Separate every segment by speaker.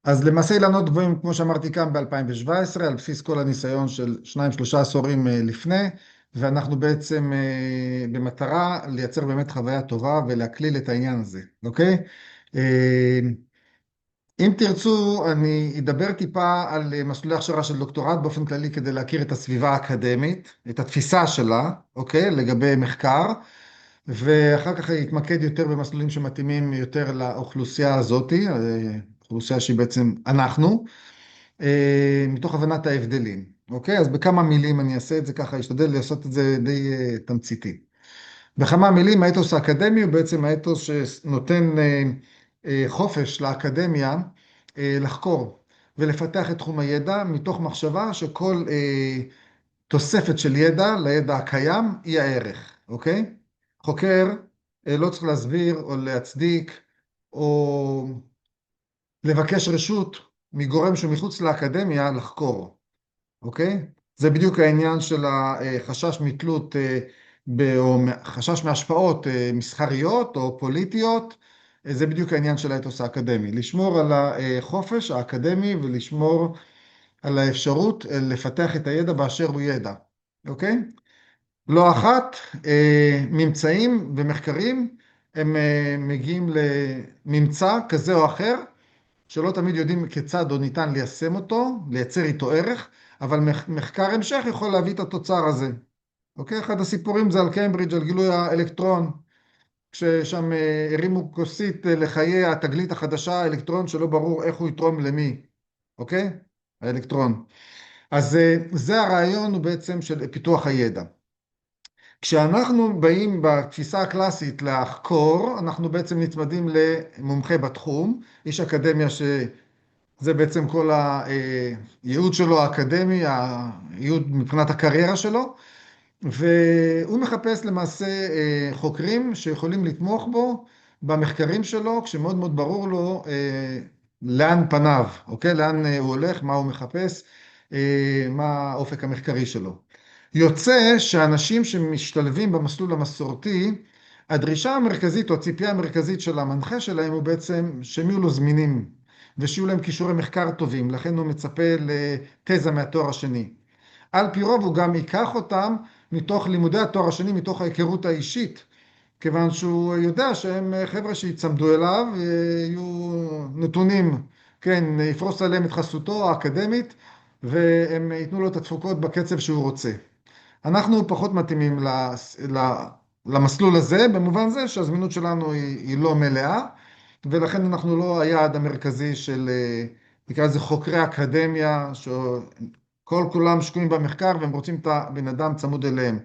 Speaker 1: אז למעשה אילנות גבוהים, כמו שאמרתי כאן ב-2017, על בסיס כל הניסיון של 2-3 עשורים לפני, ואנחנו בעצם במטרה לייצר באמת חוויה טובה ולהקליל את העניין הזה, אוקיי? אם תרצו, אני אדבר טיפה על מסלולי הכשרה של דוקטורט באופן כללי כדי להכיר את הסביבה האקדמית, את התפיסה שלה, אוקיי? לגבי מחקר, ואחר כך אתמקד יותר במסלולים שמתאימים יותר לאוכלוסייה הזאתי, אוכלוסייה שהיא בעצם אנחנו, מתוך הבנת ההבדלים, אוקיי? אז בכמה מילים אני אעשה את זה ככה, אשתדל לעשות את זה די תמציתי. בכמה מילים, האתוס האקדמי הוא בעצם האתוס שנותן חופש לאקדמיה לחקור ולפתח את תחום הידע מתוך מחשבה שכל תוספת של ידע לידע הקיים היא הערך, אוקיי? חוקר לא צריך להסביר או להצדיק או לבקש רשות מגורם שהוא מחוץ לאקדמיה לחקור, אוקיי? זה בדיוק העניין של החשש מתלות או חשש מהשפעות מסחריות או פוליטיות, זה בדיוק העניין של האתוס האקדמי, לשמור על החופש האקדמי ולשמור על האפשרות לפתח את הידע באשר הוא ידע, אוקיי? לא אחת ממצאים ומחקרים הם מגיעים לממצא כזה או אחר, שלא תמיד יודעים כיצד או ניתן ליישם אותו, לייצר איתו ערך, אבל מחקר המשך יכול להביא את התוצר הזה. אוקיי? אחד הסיפורים זה על קיימברידג', על גילוי האלקטרון, כששם הרימו כוסית לחיי התגלית החדשה, האלקטרון שלא ברור איך הוא יתרום למי. אוקיי? האלקטרון. אז זה הרעיון הוא בעצם של פיתוח הידע. כשאנחנו באים בתפיסה הקלאסית לחקור, אנחנו בעצם נצמדים למומחה בתחום, איש אקדמיה שזה בעצם כל הייעוד שלו האקדמי, הייעוד מבחינת הקריירה שלו, והוא מחפש למעשה חוקרים שיכולים לתמוך בו במחקרים שלו, כשמאוד מאוד ברור לו לאן פניו, אוקיי? לאן הוא הולך, מה הוא מחפש, מה האופק המחקרי שלו. יוצא שאנשים שמשתלבים במסלול המסורתי, הדרישה המרכזית או הציפייה המרכזית של המנחה שלהם הוא בעצם שהם יהיו לו זמינים ושיהיו להם כישורי מחקר טובים, לכן הוא מצפה לתזה מהתואר השני. על פי רוב הוא גם ייקח אותם מתוך לימודי התואר השני, מתוך ההיכרות האישית, כיוון שהוא יודע שהם חבר'ה שיצמדו אליו, יהיו נתונים, כן, יפרוס עליהם את חסותו האקדמית, והם ייתנו לו את התפוקות בקצב שהוא רוצה. אנחנו פחות מתאימים למסלול הזה, במובן זה שהזמינות שלנו היא לא מלאה, ולכן אנחנו לא היעד המרכזי של, נקרא לזה חוקרי אקדמיה, שכל כולם שקועים במחקר והם רוצים את הבן אדם צמוד אליהם.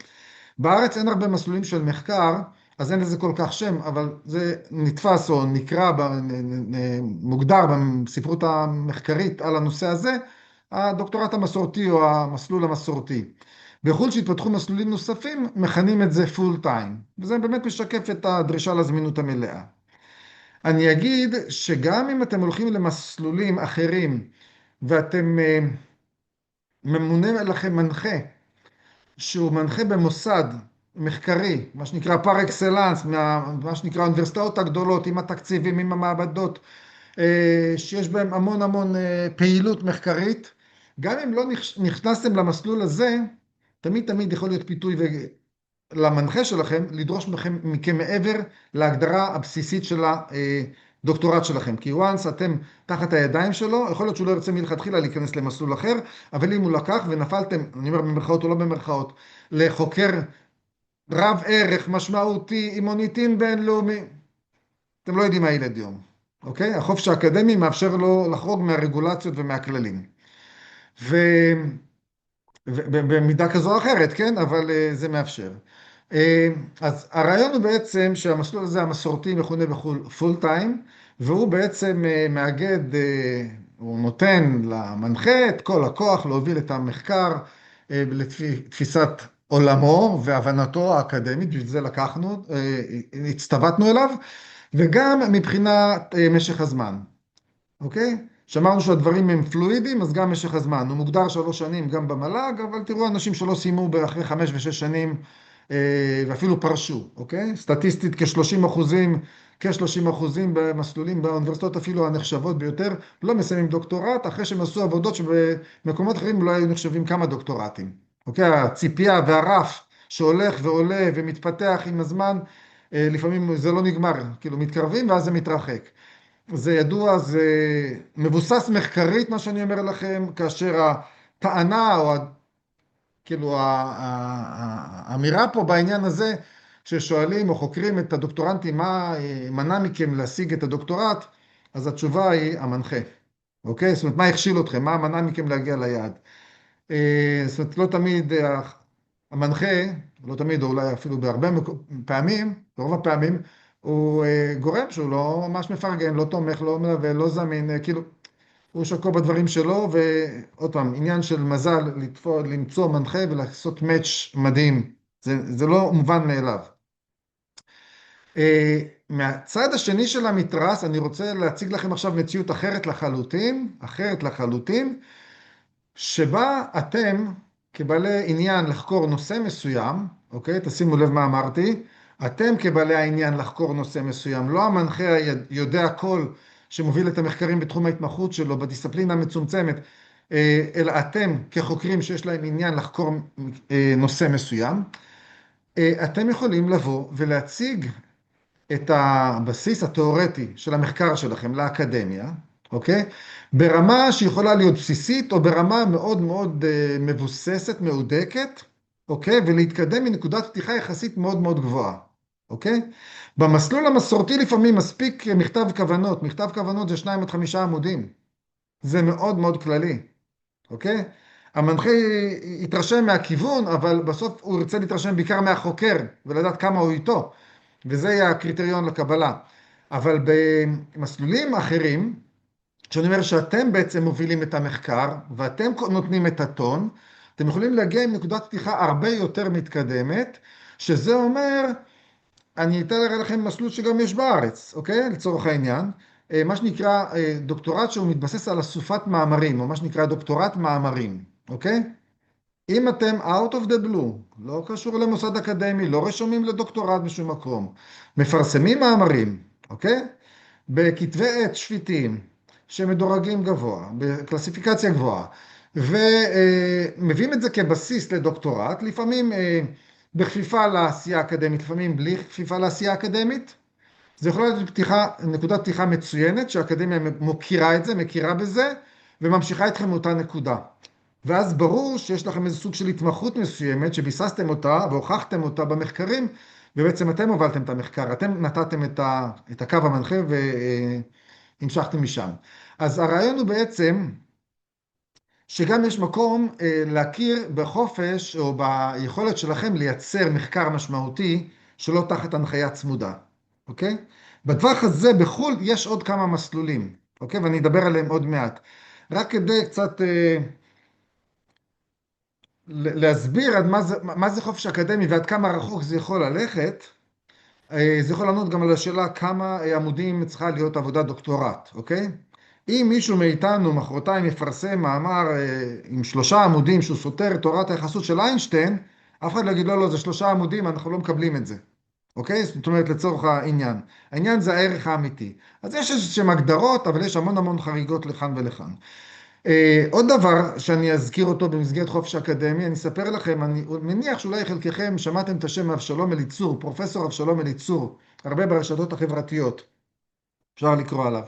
Speaker 1: בארץ אין הרבה מסלולים של מחקר, אז אין לזה כל כך שם, אבל זה נתפס או נקרא, מוגדר בספרות המחקרית על הנושא הזה, הדוקטורט המסורתי או המסלול המסורתי. בחו"ל שהתפתחו מסלולים נוספים, מכנים את זה פול טיים, וזה באמת משקף את הדרישה לזמינות המלאה. אני אגיד שגם אם אתם הולכים למסלולים אחרים, ואתם ממונה לכם מנחה, שהוא מנחה במוסד מחקרי, מה שנקרא פר אקסלנס, מה שנקרא האוניברסיטאות הגדולות, עם התקציבים, עם המעבדות, שיש בהם המון המון פעילות מחקרית, גם אם לא נכנסתם למסלול הזה, תמיד יכול להיות פיתוי למנחה שלכם, לדרוש מכם מעבר להגדרה הבסיסית של הדוקטורט שלכם. כי once אתם תחת הידיים שלו, יכול להיות שהוא לא ירצה מלכתחילה להיכנס למסלול אחר, אבל אם הוא לקח ונפלתם, אני אומר במרכאות או לא במרכאות, לחוקר רב ערך, משמעותי, עם מוניטין בינלאומי, אתם לא יודעים מה ילד יום, אוקיי? החופש האקדמי מאפשר לו לחרוג מהרגולציות ומהכללים. במידה כזו או אחרת, כן? אבל זה מאפשר. אז הרעיון הוא בעצם שהמסלול הזה המסורתי מכונה פול טיים, והוא בעצם מאגד, הוא נותן למנחה את כל הכוח להוביל את המחקר לתפיסת עולמו והבנתו האקדמית, בשביל זה לקחנו, הצטוותנו אליו, וגם מבחינת משך הזמן, אוקיי? שאמרנו שהדברים הם פלואידים, אז גם משך הזמן. הוא מוגדר 3 שנים גם במל"ג, אבל תראו אנשים שלא סיימו אחרי 5 ו-6 שנים, ואפילו פרשו, אוקיי? סטטיסטית כ-30% כ-30% במסלולים באוניברסיטאות אפילו הנחשבות ביותר, לא מסיימים דוקטורט, אחרי שהם עשו עבודות שבמקומות אחרים לא היו נחשבים כמה דוקטורטים. אוקיי? הציפייה והרף שהולך ועולה ומתפתח עם הזמן, לפעמים זה לא נגמר, כאילו מתקרבים ואז זה מתרחק. זה ידוע, זה מבוסס מחקרית, מה שאני אומר לכם, כאשר הטענה או כאילו האמירה פה בעניין הזה, ששואלים או חוקרים את הדוקטורנטים, מה מנע מכם להשיג את הדוקטורט, אז התשובה היא המנחה. אוקיי? זאת אומרת, מה הכשיל אתכם? מה מנע מכם להגיע ליעד? זאת אומרת, לא תמיד המנחה, לא תמיד, או אולי אפילו בהרבה פעמים, ברוב הפעמים, הוא גורם שהוא לא ממש מפרגן, לא תומך, לא מלווה, לא זמין, כאילו, הוא שקוע בדברים שלו, ועוד פעם, עניין של מזל למצוא מנחה ולעשות מאץ' מדהים. זה לא מובן מאליו. מהצד השני של המתרס, אני רוצה להציג לכם עכשיו מציאות אחרת לחלוטין, שבה אתם, כבעלי עניין לחקור נושא מסוים, אוקיי? תשימו לב מה אמרתי, אתם כבעלי העניין לחקור נושא מסוים, לא המנחה יודע כל שמוביל את המחקרים בתחום ההתמחות שלו, בדיסציפלינה המצומצמת, אלא אתם כחוקרים שיש להם עניין לחקור נושא מסוים, אתם יכולים לבוא ולהציג את הבסיס התיאורטי של המחקר שלכם לאקדמיה, אוקיי? ברמה שיכולה להיות בסיסית או ברמה מאוד מאוד מבוססת, מהודקת, אוקיי? ולהתקדם מנקודת פתיחה יחסית מאוד מאוד גבוהה, אוקיי? במסלול המסורתי לפעמים מספיק מכתב כוונות, מכתב כוונות זה 2 עד 5 עמודים, זה מאוד מאוד כללי, אוקיי? המנחה יתרשם מהכיוון, אבל בסוף הוא ירצה להתרשם בעיקר מהחוקר ולדעת כמה הוא איתו. וזה יהיה הקריטריון לקבלה. אבל במסלולים אחרים, שאני אומר שאתם בעצם מובילים את המחקר, ואתם נותנים את הטון, אתם יכולים להגיע עם נקודת פתיחה הרבה יותר מתקדמת, שזה אומר, אני אתן לכם מסלול שגם יש בארץ, אוקיי? לצורך העניין, מה שנקרא דוקטורט שהוא מתבסס על אסופת מאמרים, או מה שנקרא דוקטורט מאמרים, אוקיי? אם אתם out of the blue, לא קשור למוסד אקדמי, לא רשומים לדוקטורט בשום מקום, מפרסמים מאמרים, אוקיי? בכתבי עת שפיטים, שמדורגים גבוה, בקלסיפיקציה גבוהה, ומביאים את זה כבסיס לדוקטורט, לפעמים בכפיפה לעשייה אקדמית, לפעמים בלי כפיפה לעשייה אקדמית. זה יכול להיות נקודת פתיחה מצוינת, שהאקדמיה מוקירה את זה, מכירה בזה, וממשיכה אתכם מאותה נקודה. ואז ברור שיש לכם איזה סוג של התמחות מסוימת, שביססתם אותה והוכחתם אותה במחקרים, ובעצם אתם הובלתם את המחקר, אתם נתתם את הקו המנחה והמשכתם משם. אז הרעיון הוא בעצם שגם יש מקום להכיר בחופש או ביכולת שלכם לייצר מחקר משמעותי שלא תחת הנחיה צמודה, אוקיי? בטווח הזה בחו"ל יש עוד כמה מסלולים, אוקיי? ואני אדבר עליהם עוד מעט. רק כדי קצת להסביר עד מה זה חופש אקדמי ועד כמה רחוק זה יכול ללכת, זה יכול לענות גם על השאלה כמה עמודים צריכה להיות עבודת דוקטורט, אוקיי? אם מישהו מאיתנו מחרתיים יפרסם מאמר עם 3 עמודים שהוא סותר את תורת היחסות של איינשטיין, אף אחד לא יגיד לא, זה 3 עמודים, אנחנו לא מקבלים את זה, אוקיי? זאת אומרת לצורך העניין. העניין זה הערך האמיתי. אז יש איזשהם הגדרות, אבל יש המון המון חריגות לכאן ולכאן. עוד דבר שאני אזכיר אותו במסגרת חופש אקדמי, אני אספר לכם, אני מניח שאולי חלקכם שמעתם את השם אבשלום אליצור, פרופסור אבשלום אליצור, הרבה ברשתות החברתיות, אפשר לקרוא עליו.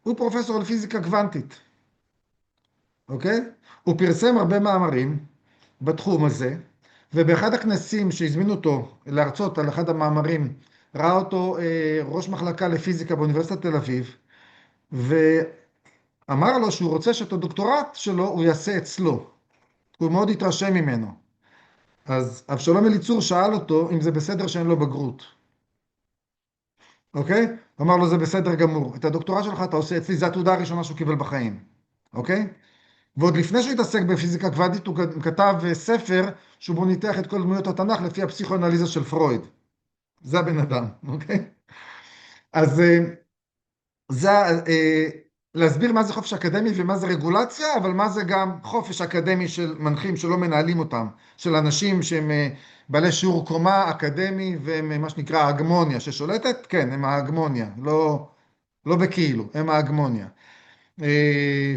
Speaker 1: הוא פרופסור לפיזיקה קוונטית, אוקיי? הוא פרסם הרבה מאמרים בתחום הזה, ובאחד הכנסים שהזמינו אותו להרצות על אחד המאמרים, ראה אותו ראש מחלקה לפיזיקה באוניברסיטת תל אביב, אמר לו שהוא רוצה שאת הדוקטורט שלו הוא יעשה אצלו. הוא מאוד התרשם ממנו. אז אבשלום אליצור שאל אותו אם זה בסדר שאין לו בגרות. אוקיי? הוא אמר לו זה בסדר גמור. את הדוקטורט שלך אתה עושה אצלי, זו התעודה הראשונה שהוא קיבל בחיים. אוקיי? ועוד לפני שהוא התעסק בפיזיקה קוונטית, הוא כתב ספר שבו ניתח את כל דמויות התנ"ך לפי הפסיכואנליזה של פרויד. זה הבן אדם, אוקיי? אז זה להסביר מה זה חופש אקדמי ומה זה רגולציה, אבל מה זה גם חופש אקדמי של מנחים שלא מנהלים אותם, של אנשים שהם בעלי שיעור קומה אקדמי והם מה שנקרא ההגמוניה ששולטת, כן, הם ההגמוניה, לא בכאילו, הם ההגמוניה.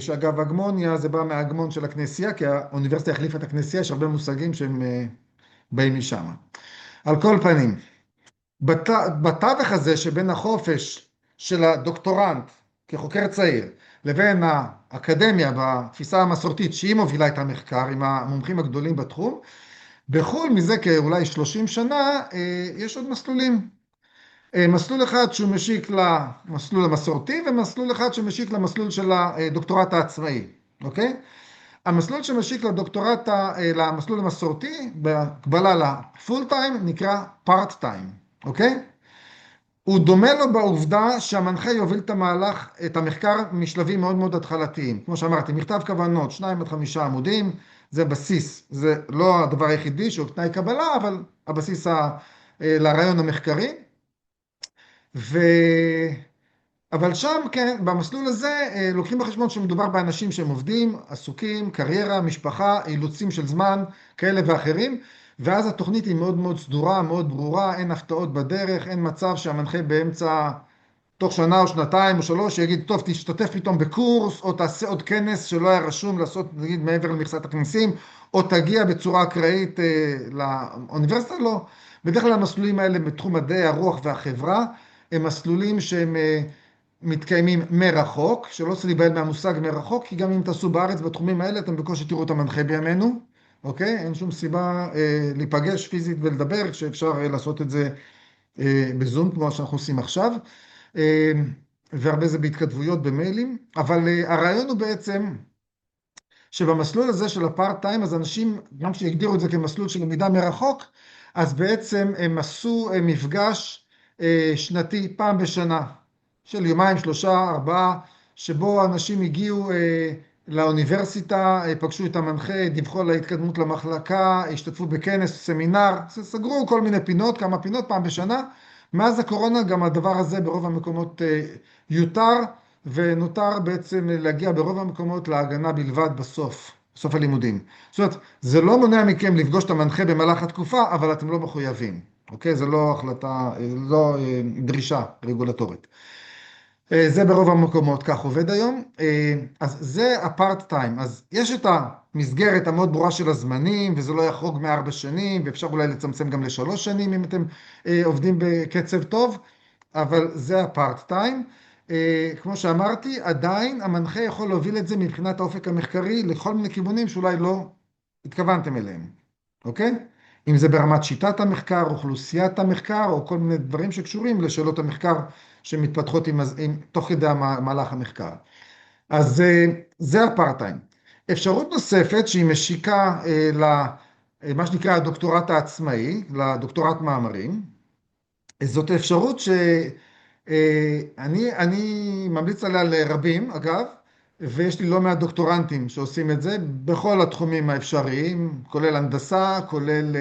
Speaker 1: שאגב, הגמוניה זה בא מההגמון של הכנסייה, כי האוניברסיטה החליפה את הכנסייה, יש הרבה מושגים שהם באים משם. על כל פנים, בתווך הזה שבין החופש של הדוקטורנט כחוקר צעיר לבין האקדמיה בתפיסה המסורתית שהיא מובילה את המחקר עם המומחים הגדולים בתחום, בחו"ל מזה כאולי 30 שנה יש עוד מסלולים. מסלול אחד שהוא משיק למסלול המסורתי ומסלול אחד שמשיק למסלול של הדוקטורט העצמאי, אוקיי? המסלול שמשיק למסלול המסורתי בהקבלה לפול טיים נקרא פארט טיים, אוקיי? הוא דומה לו בעובדה שהמנחה יוביל את המהלך, את המחקר משלבים מאוד מאוד התחלתיים. כמו שאמרתי, מכתב כוונות, 2 עד 5 עמודים, זה בסיס, זה לא הדבר היחידי שהוא תנאי קבלה, אבל הבסיס לרעיון המחקרי. אבל שם, כן, במסלול הזה לוקחים בחשבון שמדובר באנשים שהם עובדים, עסוקים, קריירה, משפחה, אילוצים של זמן, כאלה ואחרים, ואז התוכנית היא מאוד מאוד סדורה, מאוד ברורה, אין הפתעות בדרך, אין מצב שהמנחה באמצע, תוך שנה או שנתיים או שלוש, יגיד, טוב, תשתתף פתאום בקורס, או תעשה עוד כנס שלא היה רשום לעשות, נגיד, מעבר למכסת הכנסים, או תגיע בצורה אקראית לאוניברסיטה, לא. בדרך כלל המסלולים האלה בתחום מדעי הרוח והחברה, הם מסלולים שהם מתקיימים מרחוק, שלא צריך להיבהל מהמושג מרחוק, כי גם אם תעשו בארץ בתחומים האלה, אתם בקושי תראו את המנחה בימינו, אוקיי? אין שום סיבה להיפגש פיזית ולדבר, שאפשר לעשות את זה בזום, כמו שאנחנו עושים עכשיו, והרבה זה בהתכתבויות במיילים, אבל הרעיון הוא בעצם שבמסלול הזה של הפארט טיים, אז אנשים, גם שהגדירו את זה כמסלול של למידה מרחוק, אז בעצם הם עשו מפגש שנתי פעם בשנה, של יומיים, 3, 4, שבו אנשים הגיעו לאוניברסיטה, פגשו את המנחה, דיווחו על ההתקדמות למחלקה, השתתפו בכנס, סמינר, סגרו כל מיני פינות, כמה פינות פעם בשנה. מאז הקורונה גם הדבר הזה ברוב המקומות יותר, ונותר בעצם להגיע ברוב המקומות להגנה בלבד בסוף הלימודים. זאת אומרת, זה לא מונע מכם לפגוש את המנחה במהלך התקופה, אבל אתם לא מחויבים. אוקיי? זה לא החלטה, לא דרישה רגולטורית. זה ברוב המקומות, כך עובד היום. אז זה הפארט טיים. אז יש את המסגרת המאוד ברורה של הזמנים, וזה לא יחרוג מ4 שנים, ואפשר אולי לצמצם גם ל3 שנים, אם אתם עובדים בקצב טוב, אבל זה הפארט טיים. כמו שאמרתי, עדיין המנחה יכול להוביל את זה מבחינת האופק המחקרי לכל מיני כיוונים שאולי לא התכוונתם אליהם. אוקיי? אם זה ברמת שיטת המחקר, אוכלוסיית המחקר, או כל מיני דברים שקשורים לשאלות המחקר שמתפתחות תוך כדי מהלך המחקר. אז זה הפארט טיים. אפשרות נוספת שהיא משיקה למה שנקרא הדוקטורט העצמאי, לדוקטורט מאמרים, זאת אפשרות שאני ממליץ עליה לרבים, אגב, ויש לי לא מעט דוקטורנטים שעושים את זה בכל התחומים האפשריים, כולל הנדסה, כולל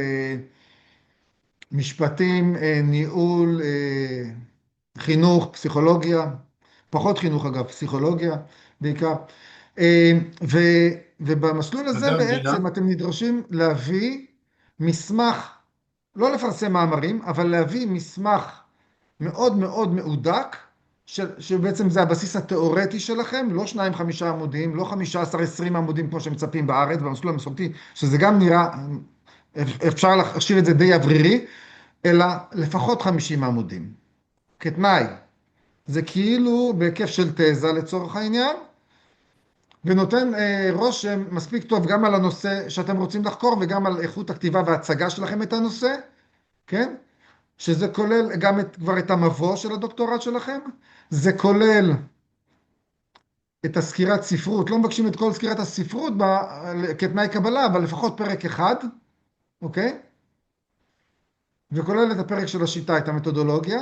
Speaker 1: משפטים, ניהול, חינוך, פסיכולוגיה, פחות חינוך אגב, פסיכולוגיה בעיקר. ובמסלול הזה בעצם אתם נדרשים להביא מסמך, לא לפרסם מאמרים, אבל להביא מסמך מאוד מאוד מעודק, שבעצם זה הבסיס התיאורטי שלכם, לא 2-5 עמודים, לא 15-20 עמודים כמו שמצפים בארץ, במסלול המסורתי, שזה גם נראה, אפשר להחשיב את זה די אוורירי, אלא לפחות 50 עמודים. כתנאי, זה כאילו בהיקף של תזה לצורך העניין, ונותן רושם מספיק טוב גם על הנושא שאתם רוצים לחקור, וגם על איכות הכתיבה וההצגה שלכם את הנושא, כן? שזה כולל גם כבר את המבוא של הדוקטורט שלכם, זה כולל את הסקירת ספרות, לא מבקשים את כל סקירת הספרות כתנאי קבלה, אבל לפחות פרק אחד, אוקיי? וכולל את הפרק של השיטה, את המתודולוגיה,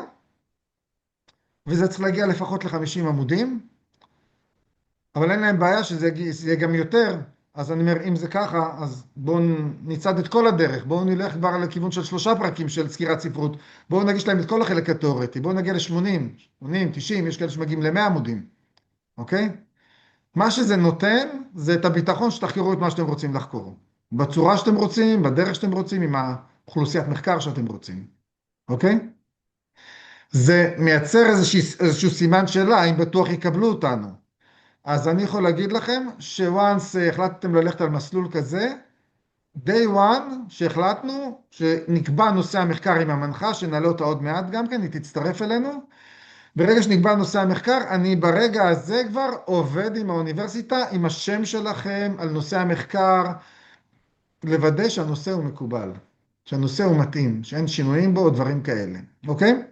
Speaker 1: וזה צריך להגיע לפחות ל50 עמודים, אבל אין להם בעיה שזה יהיה גם יותר, אז אני אומר, אם זה ככה, אז בואו נצעד את כל הדרך, בואו נלך כבר לכיוון של 3 פרקים של סקירת ספרות, בואו נגיש להם את כל החלק התיאורטי, בואו נגיע ל80, 80, 90, יש כאלה שמגיעים ל100 עמודים, אוקיי? מה שזה נותן, זה את הביטחון שתחקרו את מה שאתם רוצים לחקור. בצורה שאתם רוצים, בדרך שאתם רוצים, עם האוכלוסיית מחקר שאתם רוצים, אוקיי? זה מייצר איזשהו סימן שאלה, האם בטוח יקבלו אותנו. אז אני יכול להגיד לכם, שוואנס החלטתם ללכת על מסלול כזה, day one שהחלטנו, שנקבע נושא המחקר עם המנחה, שנעלה אותה עוד מעט גם כן, היא תצטרף אלינו. ברגע שנקבע נושא המחקר, אני ברגע הזה כבר עובד עם האוניברסיטה, עם השם שלכם על נושא המחקר, לוודא שהנושא הוא מקובל, שהנושא הוא מתאים, שאין שינויים בו או דברים כאלה, אוקיי?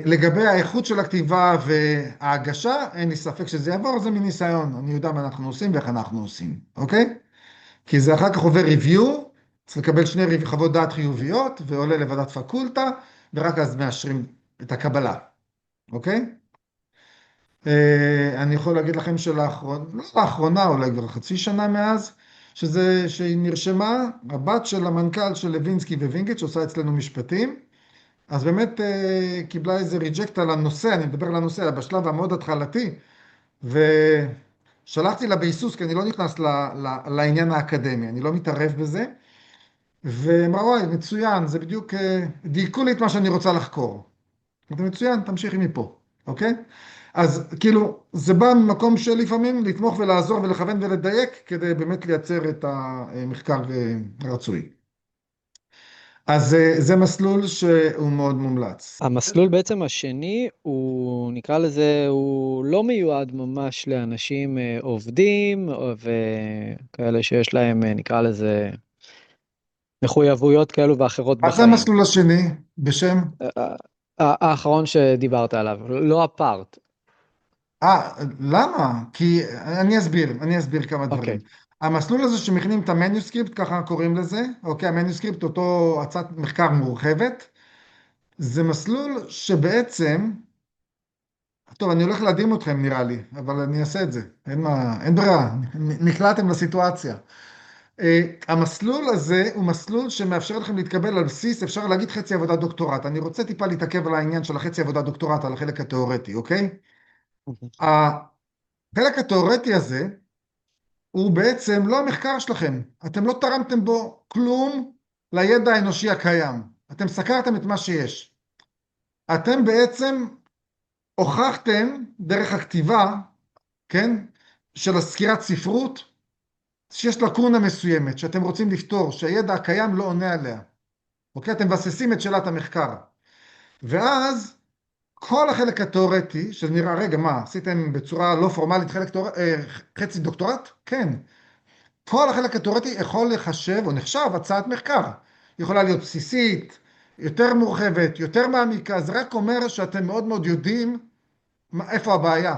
Speaker 1: לגבי האיכות של הכתיבה וההגשה, אין לי ספק שזה יעבור, זה מניסיון, אני יודע מה אנחנו עושים ואיך אנחנו עושים, אוקיי? כי זה אחר כך עובר review, צריך לקבל שני חוות דעת חיוביות, ועולה לוועדת פקולטה, ורק אז מאשרים את הקבלה, אוקיי? אני יכול להגיד לכם שלאחרונה, לא לאחרונה, אולי כבר חצי שנה מאז, שהיא נרשמה, הבת של המנכ"ל של לוינסקי ווינגייט, שעושה אצלנו משפטים, אז באמת קיבלה איזה ריג'קט על הנושא, אני מדבר על הנושא, בשלב המאוד התחלתי, ושלחתי לה בהיסוס, כי אני לא נכנס לעניין האקדמי, אני לא מתערב בזה, ואמרה, וואי, מצוין, זה בדיוק, דייקו לי את מה שאני רוצה לחקור. זה מצוין, תמשיכי מפה, אוקיי? אז כאילו, זה בא ממקום של לפעמים לתמוך ולעזור ולכוון ולדייק, כדי באמת לייצר את המחקר הרצוי. אז זה מסלול שהוא מאוד מומלץ.
Speaker 2: המסלול בעצם השני, הוא נקרא לזה, הוא לא מיועד ממש לאנשים עובדים, וכאלה שיש להם, נקרא לזה, מחויבויות כאלו ואחרות
Speaker 1: מה זה
Speaker 2: בחיים.
Speaker 1: המסלול השני בשם?
Speaker 2: האחרון שדיברת עליו, לא הפארט.
Speaker 1: למה? כי אני אסביר כמה
Speaker 2: אוקיי.
Speaker 1: דברים. המסלול הזה שמכינים את המניוסקריפט, ככה קוראים לזה, אוקיי, המניוסקריפט אותו הצעת מחקר מורחבת, זה מסלול שבעצם, טוב, אני הולך להדהים אתכם נראה לי, אבל אני אעשה את זה, אין ברירה, נקלעתם לסיטואציה. המסלול הזה הוא מסלול שמאפשר לכם להתקבל על בסיס, אפשר להגיד חצי עבודת דוקטורט. אני רוצה טיפה להתעכב על העניין של החצי עבודת דוקטורט, על החלק התיאורטי, אוקיי? החלק התיאורטי הזה הוא בעצם לא המחקר שלכם. אתם לא תרמתם בו כלום לידע האנושי הקיים. אתם סקרתם את מה שיש. אתם בעצם הוכחתם דרך הכתיבה, כן, של הסקירת ספרות, שיש לקונה מסוימת שאתם רוצים לפתור, שהידע הקיים לא עונה עליה. אוקיי? אתם מבססים את שאלת המחקר. ואז כל החלק התיאורטי, שנראה, רגע, מה, עשיתם בצורה לא פורמלית חצי דוקטורט? כן. כל החלק התיאורטי יכול לחשב, או נחשב, הצעת מחקר. יכולה להיות בסיסית, יותר מורחבת, יותר מעמיקה, זה רק אומר שאתם מאוד מאוד יודעים איפה הבעיה.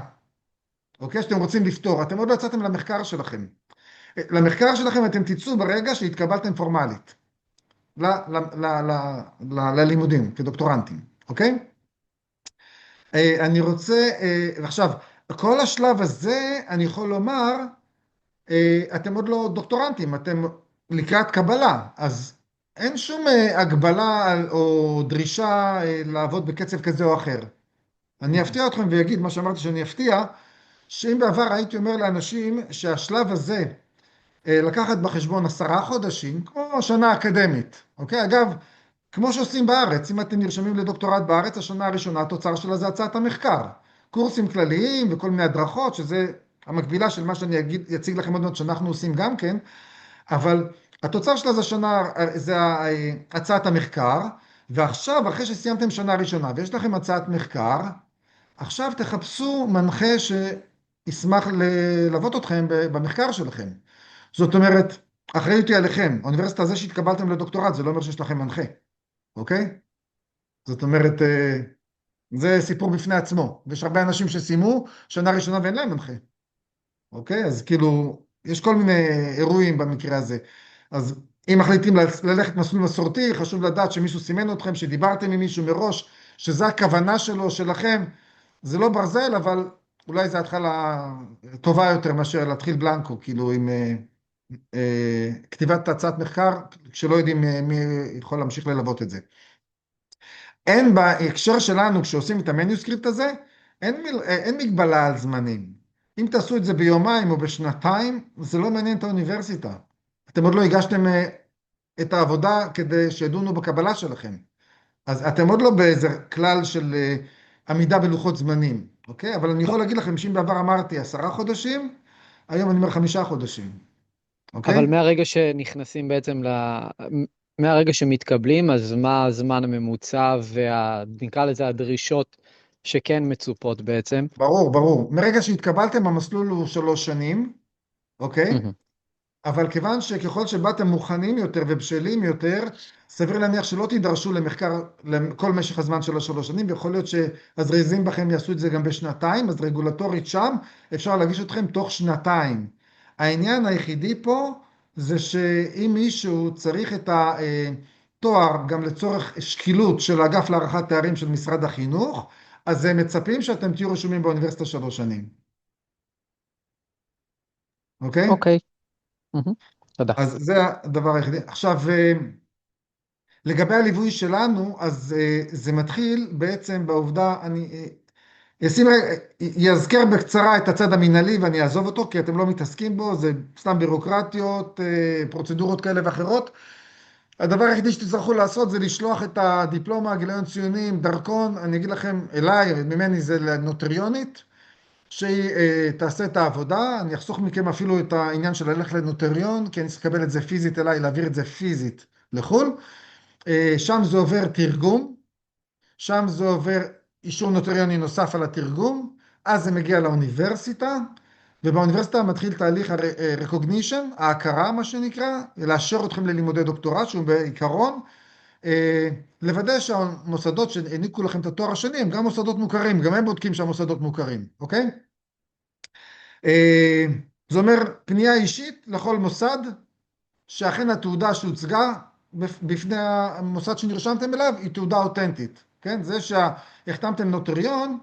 Speaker 1: אוקיי? שאתם רוצים לפתור. אתם עוד לא יצאתם למחקר שלכם. למחקר שלכם אתם תצאו ברגע שהתקבלתם פורמלית. ללימודים, כדוקטורנטים, אוקיי? אני רוצה, עכשיו, כל השלב הזה, אני יכול לומר, אתם עוד לא דוקטורנטים, אתם לקראת קבלה, אז אין שום הגבלה או דרישה לעבוד בקצב כזה או אחר. אני אפתיע אתכם ויגיד מה שאמרתי שאני אפתיע, שאם בעבר הייתי אומר לאנשים שהשלב הזה, לקחת בחשבון 10 חודשים, כמו שנה אקדמית, אוקיי? אגב, כמו שעושים בארץ, אם אתם נרשמים לדוקטורט בארץ, השנה הראשונה, התוצר שלה זה הצעת המחקר. קורסים כלליים וכל מיני הדרכות, שזה המקבילה של מה שאני אציג לכם עוד מעט שאנחנו עושים גם כן, אבל התוצר שלה זה זה הצעת המחקר, ועכשיו, אחרי שסיימתם שנה ראשונה ויש לכם הצעת מחקר, עכשיו תחפשו מנחה שישמח ללוות אתכם במחקר שלכם. זאת אומרת, אחריות היא עליכם. האוניברסיטה הזה שהתקבלתם לדוקטורט, זה לא אומר שיש לכם מנחה. אוקיי? זאת אומרת, זה סיפור בפני עצמו. ויש הרבה אנשים שסיימו שנה ראשונה ואין להם מנחה. אוקיי? אז כאילו, יש כל מיני אירועים במקרה הזה. אז אם מחליטים ללכת מסלול מסורתי, חשוב לדעת שמישהו סימן אתכם, שדיברתם עם מישהו מראש, שזה הכוונה שלו, שלכם. זה לא ברזל, אבל אולי זו התחלה טובה יותר מאשר להתחיל בלנקו, כאילו עם כתיבת הצעת מחקר, כשלא יודעים מי יכול להמשיך ללוות את זה. אין בהקשר שלנו, כשעושים את המניוסקריפט הזה, אין מגבלה על זמנים. אם תעשו את זה ביומיים או בשנתיים, זה לא מעניין את האוניברסיטה. אתם עוד לא הגשתם את העבודה כדי שידונו בקבלה שלכם. אז אתם עוד לא באיזה כלל של עמידה בלוחות זמנים, אוקיי? אבל אני
Speaker 2: לא,
Speaker 1: יכול להגיד לכם שאם בעבר אמרתי 10 חודשים, היום אני אומר 5 חודשים,
Speaker 2: אבל
Speaker 1: אוקיי?
Speaker 2: מהרגע שנכנסים בעצם מהרגע שמתקבלים, אז מה הזמן הממוצע נקרא לזה הדרישות שכן מצופות בעצם?
Speaker 1: ברור, ברור. מרגע שהתקבלתם, המסלול הוא 3 שנים, אוקיי?
Speaker 2: מהמם.
Speaker 1: אבל כיוון שככל שבאתם מוכנים יותר ובשלים יותר, סביר להניח שלא תידרשו למחקר לכל משך הזמן של 3 שנים, ויכול להיות שהזריזים בכם יעשו את זה גם בשנתיים, אז רגולטורית שם אפשר להגיש אתכם תוך שנתיים. העניין היחידי פה זה שאם מישהו צריך את התואר גם לצורך שקילות של האגף להערכת תארים של משרד החינוך, אז הם מצפים שאתם תהיו רשומים באוניברסיטה 3 שנים, אוקיי?
Speaker 2: אוקיי, מהמם. תודה.
Speaker 1: אז זה הדבר היחידי. עכשיו, לגבי הליווי שלנו, אז זה מתחיל בעצם בעובדה, אני אזכר בקצרה את הצד המינהלי ואני אעזוב אותו, כי אתם לא מתעסקים בו, זה סתם בירוקרטיות, פרוצדורות כאלה ואחרות. הדבר היחידי שתצטרכו לעשות זה לשלוח את הדיפלומה, גיליון ציונים, דרכון, אני אגיד לכם, אליי, ממני זה לנוטריונית, שהיא תעשה את העבודה, אני אחסוך מכם אפילו את העניין של ללכת לנוטריון, כי אני צריך לקבל את זה פיזית אליי, להעביר את זה פיזית לחו"ל. שם זה עובר תרגום, שם זה עובר אישור נוטריוני נוסף על התרגום, אז זה מגיע לאוניברסיטה, ובאוניברסיטה מתחיל תהליך ה-recognition, ההכרה מה שנקרא, לאשר אתכם ללימודי דוקטורט, שהוא בעיקרון, לוודא שהמוסדות שהעניקו לכם את התואר השני, הם גם מוסדות מוכרים, גם הם בודקים שהמוסדות מוכרים, אוקיי? זה אומר פנייה אישית לכל מוסד, שאכן התעודה שהוצגה בפני המוסד שנרשמתם אליו היא תעודה אותנטית, כן? זה שהחתמתם נוטריון,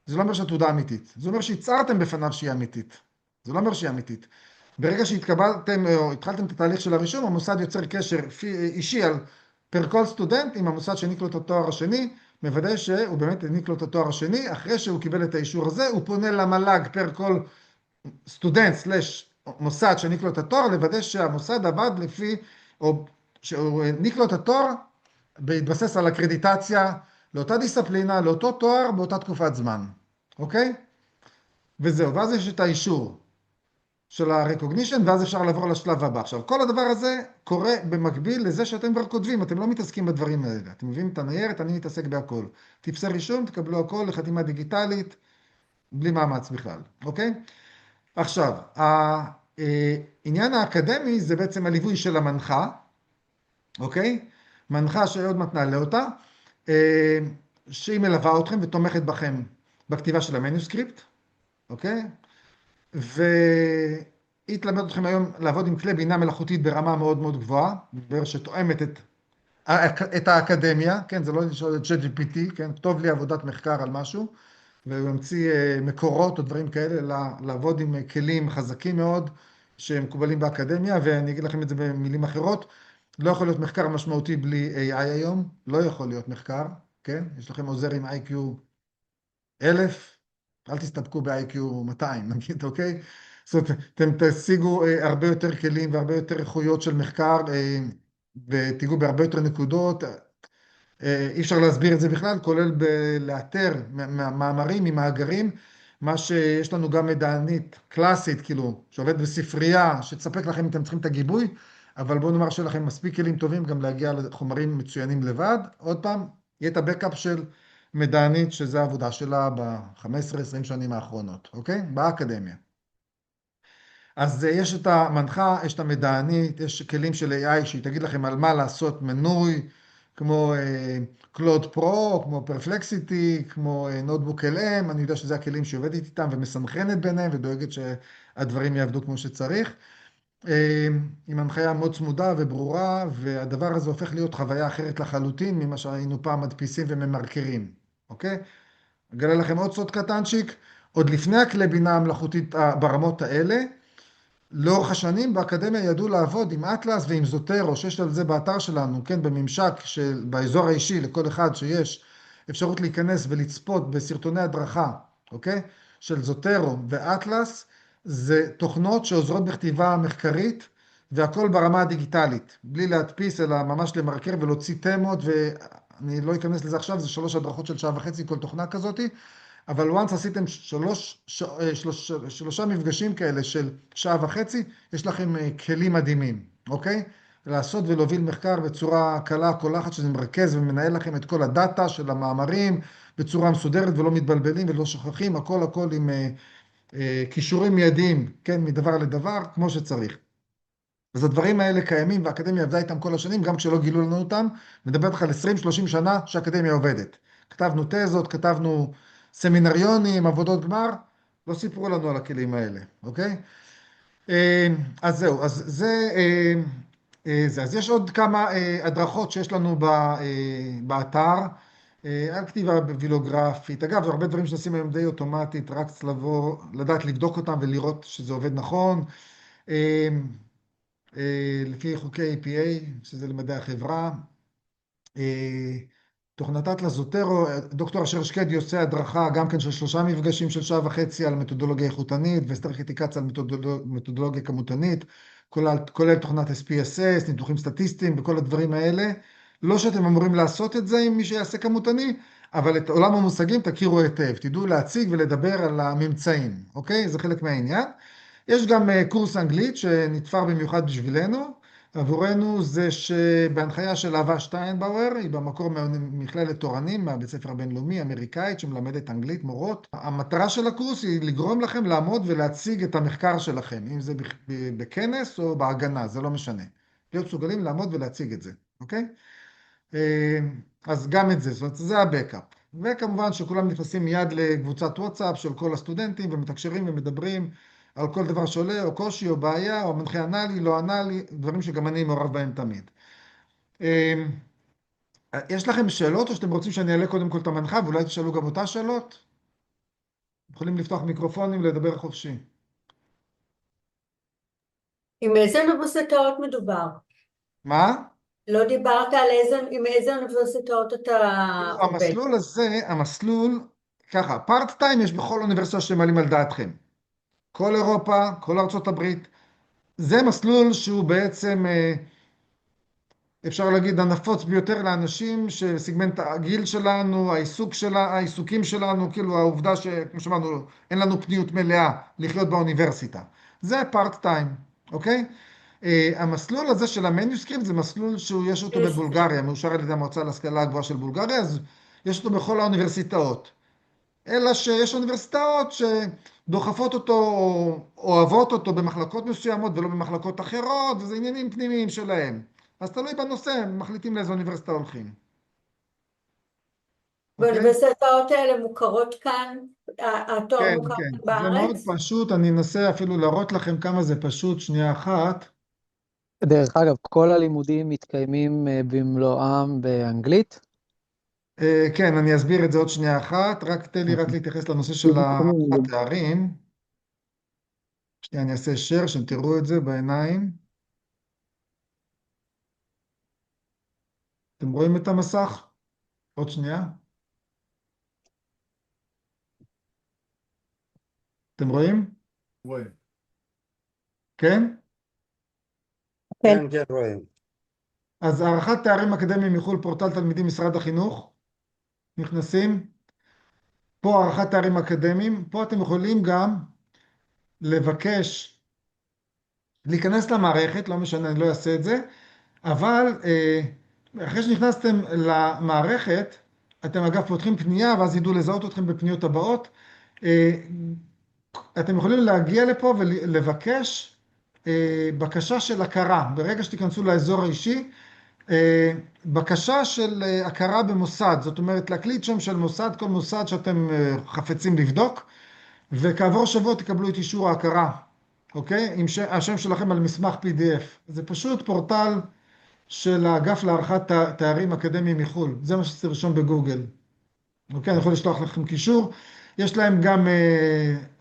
Speaker 1: זה לא אומר שהתעודה אמיתית. זה אומר שהצהרתם בפניו שהיא אמיתית. זה לא אומר שהיא אמיתית. ברגע שהתקבלתם או התחלתם את התהליך של הרישום, המוסד יוצר קשר אישי על פר כל סטודנט עם המוסד שהעניק לו את התואר השני, מוודא שהוא באמת העניק לו את התואר השני, אחרי שהוא קיבל את האישור הזה, הוא פונה למל"ג פר כל סטודנט סלש מוסד שהעניק לו את התואר, לוודא שהמוסד עבד לפי, או שהוא העניק לו את התואר בהתבסס על הקרדיטציה לאותה דיסציפלינה, לאותו תואר באותה תקופת זמן, אוקיי? וזהו, ואז יש את האישור של ה-recognition, ואז אפשר לעבור לשלב הבא. עכשיו, כל הדבר הזה קורה במקביל לזה שאתם כבר כותבים, אתם לא מתעסקים בדברים האלה. אתם מביאים את הניירת, אני מתעסק בהכל. טפסי רישום, תקבלו הכל לחתימה דיגיטלית, בלי מאמץ בכלל, אוקיי? עכשיו, העניין האקדמי זה בעצם הליווי של המנחה, אוקיי? מנחה שעוד מעט נעלה אותה, שהיא מלווה אתכם ותומכת בכם בכתיבה של המנוסקריפט, אוקיי? והיא תלמד אתכם היום לעבוד עם כלי בינה מלאכותית ברמה מאוד מאוד גבוהה, שתואמת את האקדמיה, כן? זה לא לשאול את ChatGPT, כן? כתוב לי עבודת מחקר על משהו, והוא ימציא מקורות או דברים כאלה, לעבוד עם כלים חזקים מאוד, שמקובלים באקדמיה, ואני אגיד לכם את זה במילים אחרות, לא יכול להיות מחקר משמעותי בלי AI היום, לא יכול להיות מחקר, כן? יש לכם עוזר עם IQ 1000, אל תסתפקו ב-IQ 200, נגיד, אוקיי? זאת אומרת, אתם תשיגו הרבה יותר כלים והרבה יותר איכויות של מחקר, ותיגעו בהרבה יותר נקודות, אי אפשר להסביר את זה בכלל, כולל לאתר מאמרים ממאגרים, מה שיש לנו גם מדענית קלאסית, כאילו, שעובד בספרייה, שתספק לכם אם אתם צריכים את הגיבוי, אבל בואו נאמר שלכם מספיק כלים טובים גם להגיע לחומרים מצוינים לבד. עוד פעם, יהיה את הבקאפ של מדענית, שזה העבודה שלה ב-15-20 שנים האחרונות, אוקיי? באקדמיה. אז יש את המנחה, יש את המדענית, יש כלים של AI שהיא תגיד לכם על מה לעשות מנוי, כמו קלוד פרו, כמו פרפלקסיטי, כמו נוטבוק LM, אני יודע שזה הכלים שהיא עובדת איתם ומסנכרנת ביניהם ודואגת שהדברים יעבדו כמו שצריך. עם הנחיה מאוד צמודה וברורה, והדבר הזה הופך להיות חוויה אחרת לחלוטין ממה שהיינו פעם מדפיסים וממרקרים, אוקיי? אגלה לכם עוד סוד קטנצ'יק, עוד לפני הכלי בינה המלאכותית ברמות האלה, לאורך השנים באקדמיה ידעו לעבוד עם אטלס ועם זוטרו, שיש על זה באתר שלנו, כן, בממשק באזור האישי לכל אחד שיש אפשרות להיכנס ולצפות בסרטוני הדרכה, אוקיי? של זוטרו ואטלס, זה תוכנות שעוזרות בכתיבה מחקרית, והכל ברמה הדיגיטלית, בלי להדפיס, אלא ממש למרקר ולהוציא תמות, ואני לא אכנס לזה עכשיו, זה 3 הדרכות של שעה וחצי כל תוכנה כזאתי, אבל once עשיתם שלושה מפגשים כאלה של שעה וחצי, יש לכם כלים מדהימים, אוקיי? לעשות ולהוביל מחקר בצורה קלה, קולחת, שזה מרכז ומנהל לכם את כל הדאטה של המאמרים בצורה מסודרת ולא מתבלבלים ולא שוכחים, הכל עם כישורים מיידיים, כן, מדבר לדבר, כמו שצריך. אז הדברים האלה קיימים והאקדמיה עבדה איתם כל השנים, גם כשלא גילו לנו אותם. מדבר איתך על 20-30 שנה שהאקדמיה עובדת. כתבנו תזות, כתבנו סמינריונים, עבודות גמר, לא סיפרו לנו על הכלים האלה, אוקיי? אז זהו, אז זה. אז יש עוד כמה הדרכות שיש לנו באתר, על כתיבה ביבליוגרפית. אגב, זה הרבה דברים שעושים היום די אוטומטית, רק צריך לבוא, לדעת לבדוק אותם ולראות שזה עובד נכון. לפי חוקי APA, שזה למדעי החברה. תוכנת אטלס זוטרו, דוקטור אשר שקדי עושה הדרכה גם כן של 3 מפגשים של שעה וחצי על מתודולוגיה איכותנית, ואסתר חיטיקץ על מתודולוגיה כמותנית, כולל תוכנת SPSS, ניתוחים סטטיסטיים וכל הדברים האלה. לא שאתם אמורים לעשות את זה עם מי שיעשה כמותני, אבל את עולם המושגים תכירו היטב, תדעו להציג ולדבר על הממצאים, אוקיי? זה חלק מהעניין. יש גם קורס אנגלית שנתפר במיוחד בשבילנו, עבורנו, זה שבהנחיה של אהבה שטיינבאואר, היא במקור ממכללת תורנים, מהבית ספר הבינלאומי, אמריקאית, שמלמדת אנגלית, מורות. המטרה של הקורס היא לגרום לכם לעמוד ולהציג את המחקר שלכם, אם זה בכנס או בהגנה, זה לא משנה. להיות מסוגלים לעמוד ולהציג את זה, אוקיי? אז גם את זה, זאת אומרת, זה הבקאפ. וכמובן שכולם נכנסים מיד לקבוצת וואטסאפ של כל הסטודנטים ומתקשרים ומדברים על כל דבר שעולה, או קושי, או בעיה, או המנחה ענה לי, לא ענה לי, דברים שגם אני מעורב בהם תמיד. יש לכם שאלות, או שאתם רוצים שאני אעלה קודם כל את המנחה, ואולי תשאלו גם אותה שאלות? יכולים לפתוח מיקרופונים, לדבר חופשי.
Speaker 3: עם איזה אוניברסיטאות מדובר?
Speaker 1: מה?
Speaker 3: לא דיברת על עם איזה אוניברסיטאות אתה עובד.
Speaker 1: המסלול הזה, ככה, פארט טיים יש בכל אוניברסיטה שאתם מעלים על דעתכם. כל אירופה, כל ארצות הברית. זה מסלול שהוא בעצם, אפשר להגיד, הנפוץ ביותר לאנשים שסגמנט הגיל שלנו, העיסוקים שלנו, כאילו העובדה שכמו שאמרנו, אין לנו פניות מלאה לחיות באוניברסיטה. זה פארט טיים, אוקיי? המסלול הזה של המניוסקריפט זה מסלול שיש אותו בבולגריה, מאושר על ידי המועצה להשכלה הגבוהה של בולגריה, אז יש אותו בכל האוניברסיטאות. אלא שיש אוניברסיטאות שדוחפות אותו, או אוהבות אותו במחלקות מסוימות ולא במחלקות אחרות, וזה עניינים פנימיים שלהם. אז תלוי בנושא, הם מחליטים לאיזו אוניברסיטה הולכים. אוקיי?
Speaker 3: והאוניברסיטאות האלה מוכרות כאן? התואר
Speaker 1: כן,
Speaker 3: מוכר
Speaker 1: כן.
Speaker 3: כאן
Speaker 1: זה מאוד
Speaker 3: בארץ?
Speaker 1: פשוט, אני אנסה אפילו להראות לכם כמה זה פשוט, שנייה אחת.
Speaker 2: דרך אגב, כל הלימודים מתקיימים במלואם באנגלית.
Speaker 1: כן, אני אסביר את זה עוד שנייה אחת, רק תן לי רק להתייחס לנושא של התארים. שנייה, אני אעשה share, שתראו את זה בעיניים. אתם רואים את המסך? עוד שנייה. אתם רואים?
Speaker 4: רואים.
Speaker 1: כן?
Speaker 4: כן, כן, רואים.
Speaker 1: אז הערכת תארים אקדמיים מחו"ל, פורטל תלמידים משרד החינוך. נכנסים. פה הערכת תארים אקדמיים. פה אתם יכולים גם לבקש להיכנס למערכת, לא משנה, אני לא אעשה את זה, אבל אחרי שנכנסתם למערכת, אתם אגב פותחים פנייה, ואז ידעו לזהות אתכם בפניות הבאות. אתם יכולים להגיע לפה ולבקש בקשה של הכרה. ברגע שתיכנסו לאזור האישי, בקשה של הכרה במוסד, זאת אומרת להקליט שם של מוסד, כל מוסד שאתם חפצים לבדוק, וכעבור שבוע תקבלו את אישור ההכרה, אוקיי? עם השם שלכם על מסמך PDF. זה פשוט פורטל של האגף להערכת תארים אקדמיים מחו"ל. זה מה שצריך לרשום בגוגל. אוקיי, אני יכול לשלוח לכם קישור. יש להם גם,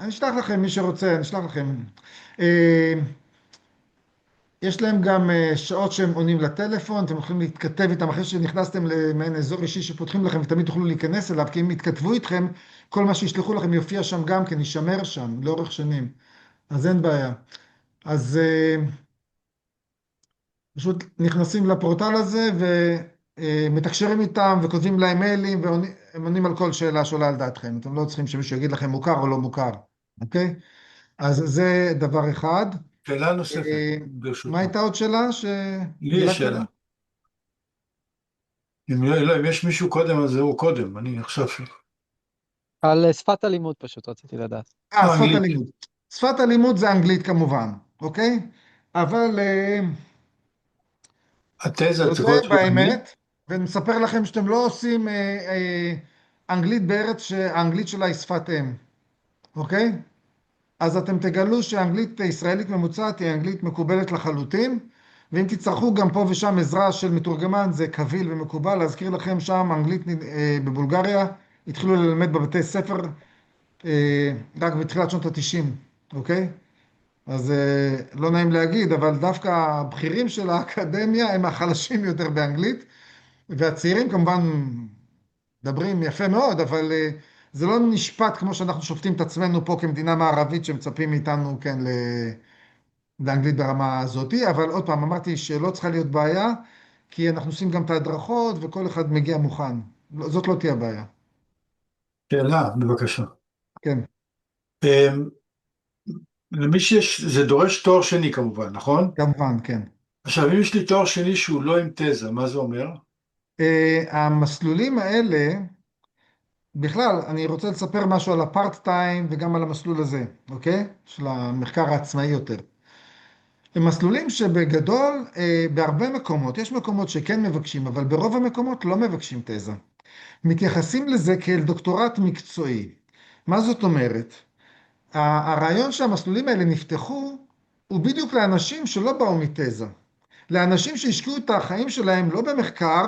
Speaker 1: אני אשלח לכם, מי שרוצה, אני אשלח לכם. יש להם גם שעות שהם עונים לטלפון, אתם יכולים להתכתב איתם אחרי שנכנסתם למעין אזור אישי שפותחים לכם ותמיד תוכלו להיכנס אליו, כי אם יתכתבו איתכם, כל מה שישלחו לכם יופיע שם גם כן, יישמר שם לאורך שנים, אז אין בעיה. אז פשוט נכנסים לפורטל הזה ומתקשרים איתם וכותבים להם מיילים והם עונים על כל שאלה שעולה על דעתכם. אתם לא צריכים שמישהו יגיד לכם מוכר או לא מוכר, אוקיי? אז זה דבר אחד.
Speaker 5: שאלה נוספת, ברשותך.
Speaker 1: מה הייתה עוד שאלה
Speaker 5: לי יש
Speaker 1: שדילגתי עליה?
Speaker 5: שאלה. אם יש מישהו קודם, אז זהו קודם, אני עכשיו...
Speaker 2: על שפת הלימוד פשוט רציתי לדעת.
Speaker 1: שפת
Speaker 5: אנגלית.
Speaker 1: הלימוד. שפת הלימוד זה אנגלית כמובן, אוקיי? אבל
Speaker 5: התזה
Speaker 1: נודה
Speaker 5: צריכה להיות באנגלית?
Speaker 1: באמת, ואני מספר לכם שאתם לא עושים אנגלית בארץ שהאנגלית שלה היא שפת אם, אוקיי? אז אתם תגלו שאנגלית ישראלית ממוצעת היא אנגלית מקובלת לחלוטין, ואם תצטרכו גם פה ושם עזרה של מתורגמן זה קביל ומקובל. להזכיר לכם שם אנגלית בבולגריה, התחילו ללמד בבתי ספר רק בתחילת שנות ה-90, אוקיי? אז לא נעים להגיד, אבל דווקא הבכירים של האקדמיה הם החלשים יותר באנגלית, והצעירים כמובן מדברים יפה מאוד, אבל זה לא נשפט כמו שאנחנו שופטים את עצמנו פה כמדינה מערבית שמצפים מאיתנו, כן, לאנגלית ברמה הזאתי. אבל עוד פעם, אמרתי שלא צריכה להיות בעיה, כי אנחנו עושים גם את ההדרכות וכל אחד מגיע מוכן. זאת לא תהיה בעיה.
Speaker 5: שאלה, בבקשה.
Speaker 1: כן,
Speaker 5: למי שיש, זה דורש תואר שני כמובן, נכון?
Speaker 1: כמובן, כן.
Speaker 5: עכשיו, אם יש לי תואר שני שהוא לא עם תזה, מה זה אומר?
Speaker 1: המסלולים האלה, בכלל, אני רוצה לספר משהו על הפארט טיים וגם על המסלול הזה, אוקיי? של המחקר העצמאי יותר. הם מסלולים שבגדול, בהרבה מקומות, יש מקומות שכן מבקשים, אבל ברוב המקומות לא מבקשים תזה. מתייחסים לזה כאל דוקטורט מקצועי. מה זאת אומרת? הרעיון שהמסלולים האלה נפתחו, הוא בדיוק לאנשים שלא באו מתזה. לאנשים שהשקיעו את החיים שלהם לא במחקר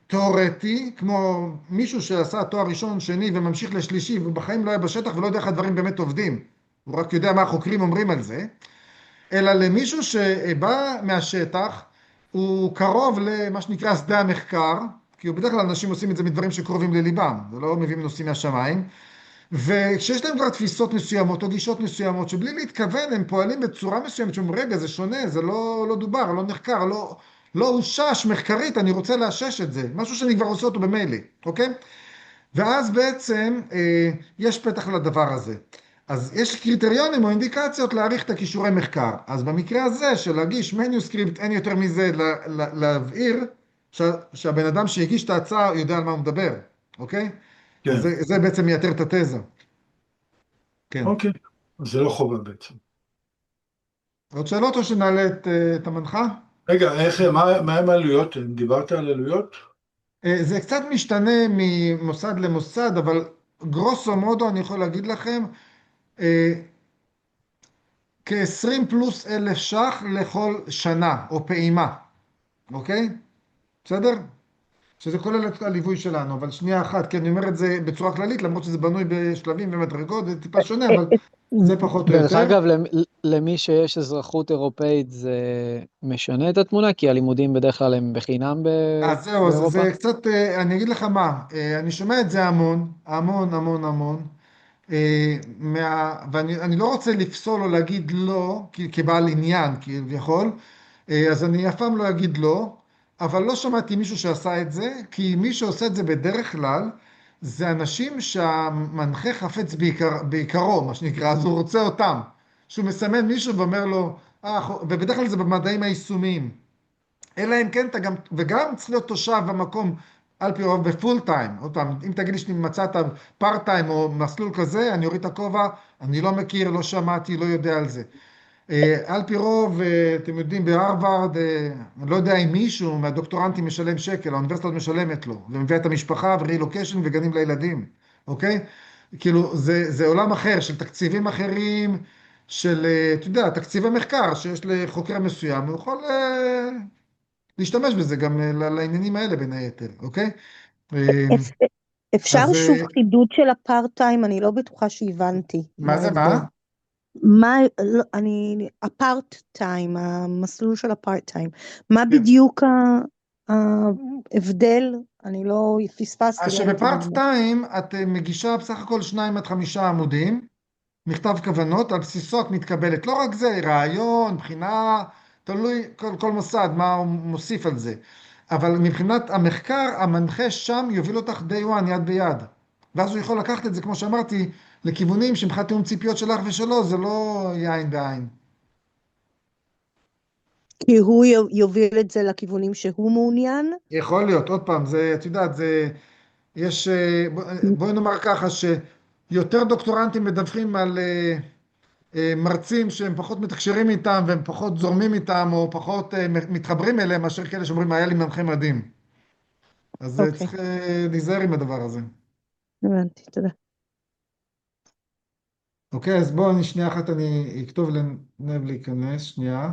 Speaker 1: תיאורטי, כמו מישהו שעשה תואר ראשון, שני וממשיך לשלישי, ובחיים לא היה בשטח ולא יודע איך הדברים באמת עובדים. הוא רק יודע מה החוקרים אומרים על זה. אלא למישהו שבא מהשטח, הוא קרוב למה שנקרא שדה המחקר, כי בדרך כלל אנשים עושים את זה מדברים שקרובים לליבם, ולא מביאים נושאים מהשמיים, וכשיש להם כבר תפיסות מסוימות או גישות מסוימות, שבלי להתכוון הם פועלים בצורה מסוימת, שאומרים, רגע, זה שונה, זה לא דובר, לא נחקר, לא הושש מחקרית, אני רוצה לאשש את זה, משהו שאני כבר עושה אותו במילא, אוקיי? ואז בעצם יש פתח לדבר הזה. אז יש קריטריונים או אינדיקציות להעריך את הכישורי מחקר. אז במקרה הזה של להגיש מניוסקריפט, אין יותר מזה להבהיר שהבן אדם שהגיש את ההצעה יודע על מה הוא מדבר, אוקיי?
Speaker 5: כן.
Speaker 1: אז זה בעצם מייתר את התזה. כן.
Speaker 5: אוקיי, אז זה לא חובה בעצם.
Speaker 1: עוד שאלות או שנעלה את המנחה?
Speaker 5: רגע, מה עם העלויות? דיברת על עלויות?
Speaker 1: זה קצת משתנה ממוסד למוסד, אבל גרוסו מודו אני יכול להגיד לכם, כ-20 פלוס אלף ש"ח לכל שנה, או פעימה, אוקיי? בסדר? שזה כולל את הליווי שלנו, אבל שנייה אחת, כי אני אומר את זה בצורה כללית, למרות שזה בנוי בשלבים ומדרגות, זה טיפה שונה, אבל זה פחות או
Speaker 2: דרך
Speaker 1: יותר.
Speaker 2: אגב, למי שיש אזרחות אירופאית זה משנה את התמונה, כי הלימודים בדרך כלל הם בחינם
Speaker 1: אז זהו, אז
Speaker 2: באירופה.
Speaker 1: זה קצת, אני אגיד לך מה, אני שומע את זה המון, המון, המון, המון, ואני לא רוצה לפסול או להגיד לא, כבעל עניין, כביכול, אז אני אף פעם לא אגיד לא, אבל לא שמעתי מישהו שעשה את זה, כי מי שעושה את זה בדרך כלל, זה אנשים שהמנחה חפץ בעיקרו, מה שנקרא, אז הוא רוצה אותם. שהוא מסמן מישהו ואומר לו, ובדרך כלל זה במדעים היישומיים. אלא אם כן אתה גם, וגם צריך להיות תושב במקום, על פי רוב בפול טיים. עוד פעם, אם תגיד לי שמצאת פארט טיים או מסלול כזה, אני אוריד את הכובע, אני לא מכיר, לא שמעתי, לא יודע על זה. על פי רוב, אתם יודעים, בהרווארד, אני לא יודע אם מישהו מהדוקטורנטים משלם שקל, האוניברסיטה משלמת לו, ומביא את המשפחה ורילוקיישן וגנים לילדים, אוקיי? כאילו, זה עולם אחר של תקציבים אחרים, של, אתה יודע, תקציבי מחקר שיש לחוקר מסוים, הוא יכול להשתמש בזה גם לעניינים האלה בין היתר, אוקיי?
Speaker 6: אפשר
Speaker 1: אז,
Speaker 6: שוב חידוד של הפארט טיים, אני לא בטוחה שהבנתי
Speaker 1: מה זה,
Speaker 6: ההבדל.
Speaker 1: מה?
Speaker 6: הפארט טיים, המסלול של הפארט טיים, מה
Speaker 1: כן.
Speaker 6: בדיוק ההבדל? אני לא פספסתי.
Speaker 1: אז
Speaker 6: לא הייתי
Speaker 1: שבפארט
Speaker 6: במקום.
Speaker 1: טיים את מגישה בסך הכל 2 עד 5 עמודים, מכתב כוונות, על בסיסו את מתקבלת. לא רק זה, רעיון, בחינה, תלוי כל מוסד, מה הוא מוסיף על זה. אבל מבחינת המחקר, המנחה שם יוביל אותך day one, יד ביד. ואז הוא יכול לקחת את זה, כמו שאמרתי, לכיוונים שמבחינת תיאום ציפיות שלך ושלו, זה לא יין בעין.
Speaker 6: כי הוא יוביל את זה לכיוונים שהוא מעוניין?
Speaker 1: יכול להיות, עוד פעם, זה, את יודעת, זה, יש, בואי נאמר ככה, שיותר דוקטורנטים מדווחים על מרצים שהם פחות מתקשרים איתם והם פחות זורמים איתם או פחות מתחברים אליהם מאשר כאלה שאומרים היה לי מנחה מדהים. אז
Speaker 6: אוקיי.
Speaker 1: צריך להיזהר עם הדבר הזה.
Speaker 6: הבנתי, תודה.
Speaker 1: אוקיי, אז בואו שנייה אחת אני אכתוב לנב להיכנס, שנייה.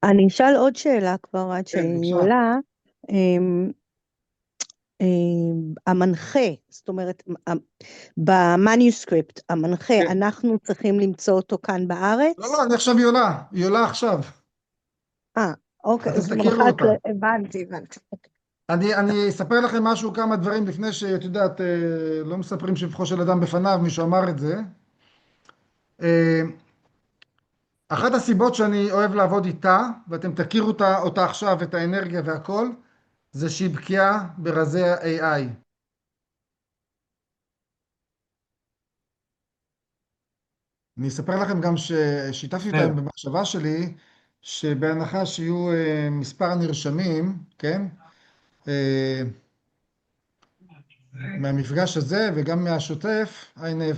Speaker 6: אני אשאל עוד שאלה כבר עד
Speaker 1: כן,
Speaker 6: שהיא
Speaker 1: בבקשה.
Speaker 6: עולה. המנחה, זאת אומרת, במניוסקריפט, המנחה,
Speaker 1: כן.
Speaker 6: אנחנו צריכים למצוא אותו כאן בארץ?
Speaker 1: לא, אני עכשיו היא עולה עכשיו.
Speaker 6: אוקיי,
Speaker 1: אתם
Speaker 6: זאת
Speaker 1: תכירו
Speaker 6: אומרת,
Speaker 1: אותה.
Speaker 6: הבנתי.
Speaker 1: אני אספר לכם משהו, כמה דברים לפני שאת יודעת, לא מספרים שבחו של אדם בפניו, מישהו אמר את זה. אחת הסיבות שאני אוהב לעבוד איתה, ואתם תכירו אותה עכשיו, את האנרגיה והכל, זה שהיא בקיאה ברזי ה-AI. אני אספר לכם גם ששיתפתי אותם במחשבה שלי, שבהנחה שיהיו מספר נרשמים, כן? מהמפגש הזה וגם מהשוטף, נב.